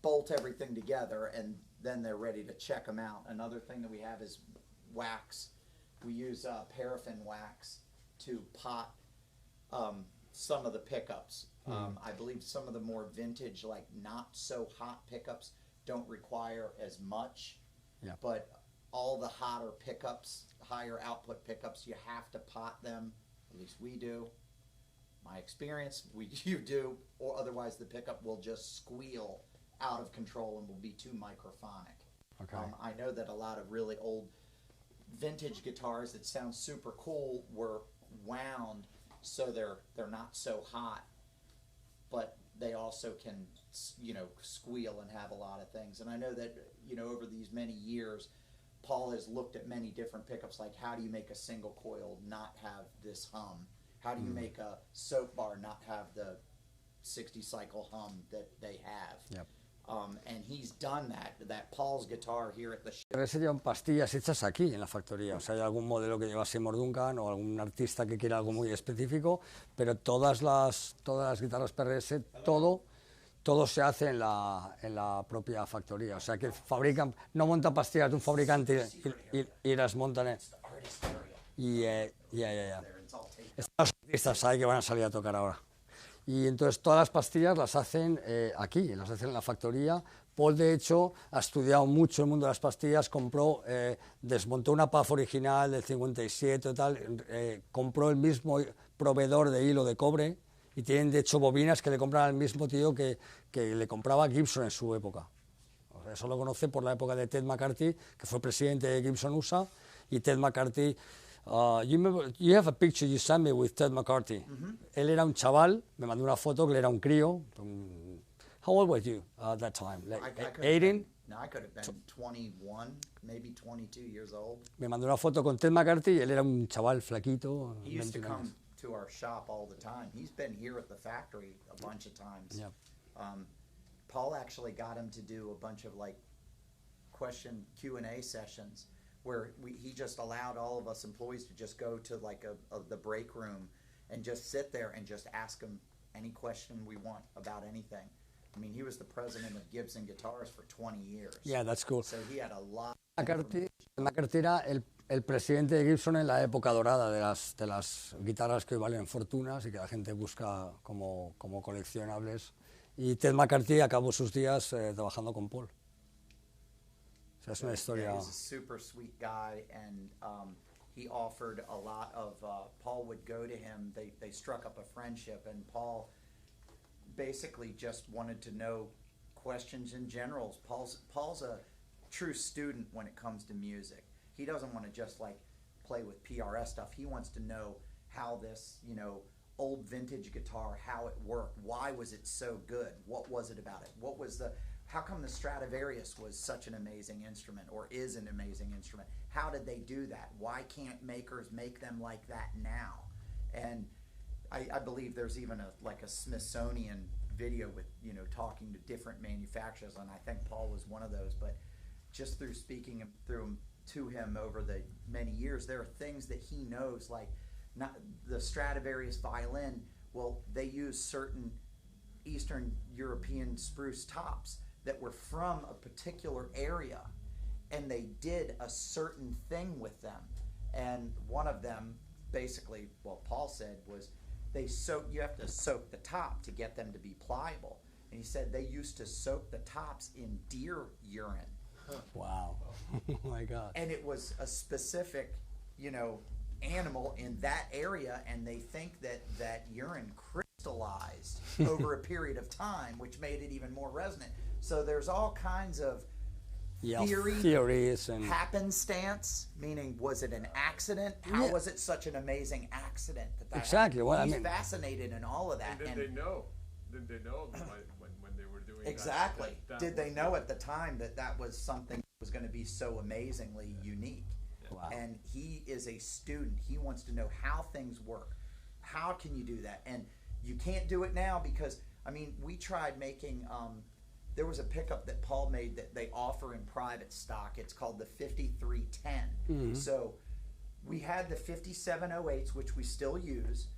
bolt everything together, and then they're ready to check them out. Another thing that we have is wax. We use paraffin wax to pot some of the pickups. I believe some of the more vintage, like not so hot pickups don't require as much, but all the hotter pickups, higher output pickups, you have to pot them. At least we do. My experience, you do, or otherwise the pickup will just squeal out of control and will be too microphonic. Okay. I know that a lot of really old vintage guitars that sound super cool were wound so they're not so hot, but they also can, you know, squeal and have a lot of things. And I know that, you know, over these many years, Paul has looked at many different pickups, like how do you make a single coil not have this hum? How do you make a soap bar not have the 60 cycle hum that they have? Yep. And he's done that Paul's guitar here at the show. PRS llevan pastillas hechas aquí en la factoría, o sea, hay algún modelo que lleva Seymour Duncan o algún artista que quiera algo muy específico, pero todas las guitarras PRS, todo se hace en la propia factoría, o sea que fabrican, no montan pastillas de un fabricante y las montan Están los artistas ahí que van a salir a tocar ahora. Y entonces todas las pastillas las hacen aquí, las hacen en la factoría. Paul, de hecho, ha estudiado mucho el mundo de las pastillas, desmontó una PAF original del 57 y tal, compró el mismo proveedor de hilo de cobre, y tienen, de hecho, bobinas que le compran al mismo tío que le compraba Gibson en su época. O sea, eso lo conoce por la época de Ted McCarthy, que fue presidente de Gibson USA, y Ted McCarthy... you have a picture you sent me with Ted McCarthy. Él era un chaval, me mandó una foto que él era un crío. How old were you at that time? Like 18? No, I could have been 21, maybe 22 years old. Me mandó una foto con Ted McCarthy y él era un chaval flaquito. He used to come to our shop all the time. He's been here at the factory a bunch of times. Yep. Paul actually got him to do a bunch of like question Q&A sessions where he just allowed all of us employees to just go to like the break room and just sit there and just ask him any question we want about anything. I mean, he was the president of Gibson Guitars for 20 years. Yeah, that's cool. So he had a lot. McCarthy era el presidente de Gibson en la época dorada de las guitarras que hoy valen fortunas y que la gente busca como coleccionables. Y Ted McCarthy acabó sus días trabajando con Paul. That's una historia. Yeah, he's a super sweet guy, and he offered a lot of. Paul would go to him. They struck up a friendship, and Paul basically just wanted to know questions in general. Paul's a true student when it comes to music. He doesn't want to just like play with PRS stuff. He wants to know how this, old vintage guitar, how it worked. Why was it so good? What was it about it? How come the Stradivarius was such an amazing instrument, or is an amazing instrument? How did they do that? Why can't makers make them like that now? And I believe there's even a Smithsonian video with, talking to different manufacturers, and I think Paul was one of those. But just through speaking to him over the many years, there are things that he knows, like not the Stradivarius violin. Well, they use certain Eastern European spruce tops that were from a particular area, and they did a certain thing with them. And one of them, basically, what Paul said was, you have to soak the top to get them to be pliable. And he said they used to soak the tops in deer urine. Wow. Oh my God. And it was a specific, animal in that area, and they think that urine crystallized over a period of time, which made it even more resonant. So there's all kinds of theories and happenstance, meaning was it an accident? How was it such an amazing accident that exactly? Well, he's fascinated in all of that. And did they know? Did they know when they were doing exactly? That did they know at the time that was something that was going to be so amazingly unique? Wow. And he is a student. He wants to know how things work. How can you do that? And you can't do it now because, we tried making, there was a pickup that Paul made that they offer in private stock. It's called the 5310. Mm-hmm. So we had the 5708s, which we still use,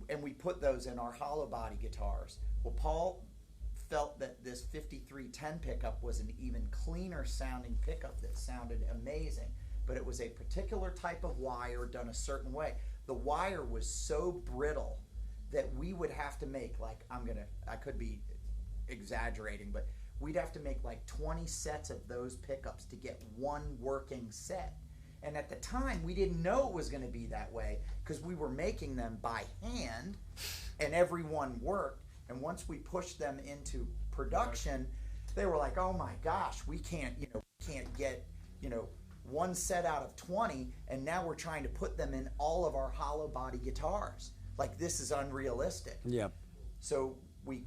and we put those in our hollow body guitars. Well, Paul felt that this 5310 pickup was an even cleaner sounding pickup that sounded amazing. But it was a particular type of wire done a certain way. The wire was so brittle that we would have to make, I could be exaggerating, but we'd have to make like 20 sets of those pickups to get one working set. And at the time, we didn't know it was going to be that way because we were making them by hand and every one worked. And once we pushed them into production, they were like, oh my gosh, we can't get, one set out of 20, and now we're trying to put them in all of our hollow body guitars. Like, this is unrealistic. Yep. So we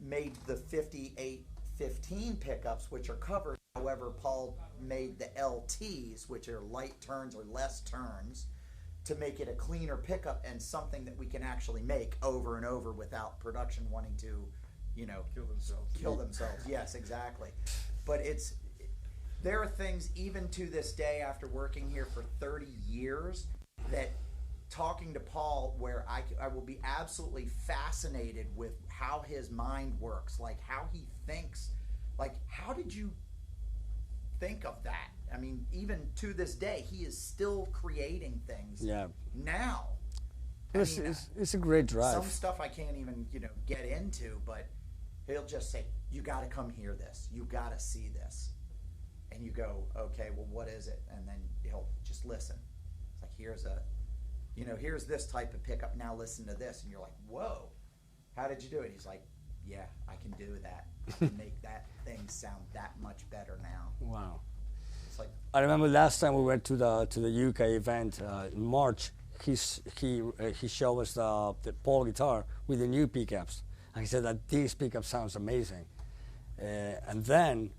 made the 5815 pickups, which are covered However, Paul made the LTs, which are light turns or less turns, to make it a cleaner pickup and something that we can actually make over and over without production wanting to, you know, kill themselves. Yes, exactly. But there are things even to this day after working here for 30 years that talking to Paul where I will be absolutely fascinated with how his mind works, like how he thinks, like how did you think of that? I mean, even to this day, he is still creating things now. It's a great drive. Some stuff I can't even, you know, get into, but he'll just say, you got to come hear this. You got to see this. And you go, okay, well, what is it? And then he'll just listen. It's like, here's this type of pickup. Now listen to this. And you're like, whoa, how did you do it? He's like, yeah, I can do that. I can make that thing sound that much better now. Wow. It's like, I remember last time we went to the UK event in March. He showed us the Paul guitar with the new pickups, and he said that this pickup sounds amazing. And then,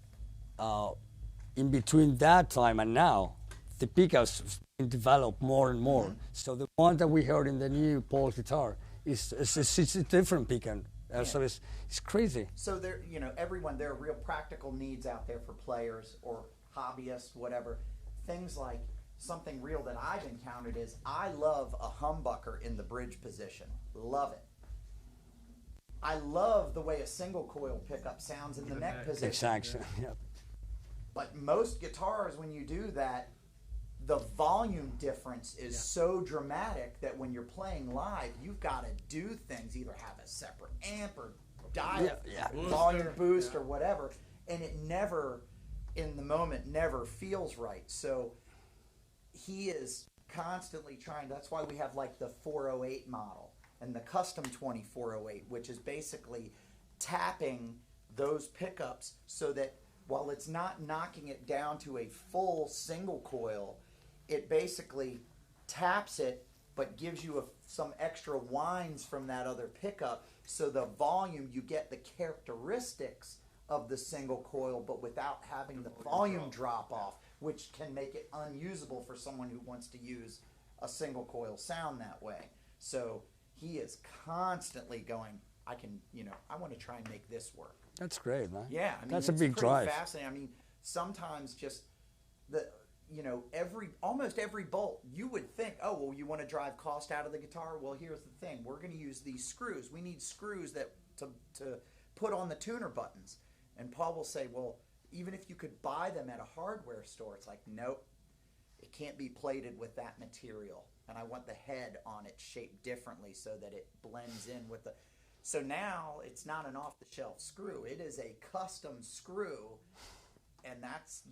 in between that time and now, the pickups been developed more and more. So the one that we heard in the new Paul guitar is a different pickup. So it's crazy. So there, you know, there are real practical needs out there for players or hobbyists, whatever. Things like something real that I've encountered is I love a humbucker in the bridge position. Love it. I love the way a single coil pickup sounds in the neck position. Exactly. Yeah. But most guitars, when you do that, the volume difference is so dramatic that when you're playing live, you've got to do things, either have a separate amp or dial, volume boost or whatever, and it never, in the moment, never feels right. So he is constantly trying. That's why we have like the 408 model and the custom 2408, which is basically tapping those pickups so that while it's not knocking it down to a full single coil, it basically taps it but gives you some extra whines from that other pickup, so the volume, you get the characteristics of the single coil but without having the volume drop off, which can make it unusable for someone who wants to use a single coil sound that way. So he is constantly going, I want to try and make this work. That's great, man. Yeah, I mean, that's a big drive. Fascinating. I mean, sometimes just almost every bolt, you would think, oh, well, you want to drive cost out of the guitar? Well, here's the thing. We're going to use these screws. We need screws to put on the tuner buttons. And Paul will say, well, even if you could buy them at a hardware store, it's like, nope, it can't be plated with that material. And I want the head on it shaped differently so that it blends in with the... So now it's not an off-the-shelf screw. It is a custom screw, and that's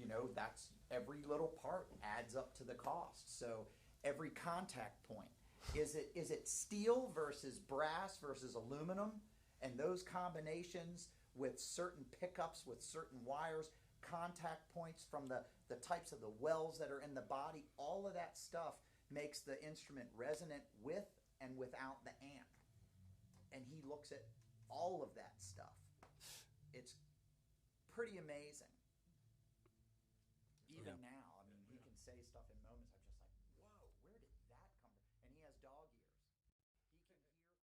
every little part adds up to the cost. So every contact point, is it steel versus brass versus aluminum, and those combinations with certain pickups, with certain wires, contact points from the types of the wells that are in the body, all of that stuff makes the instrument resonant with and without the amp. And he looks at all of that stuff. It's pretty amazing. Even now.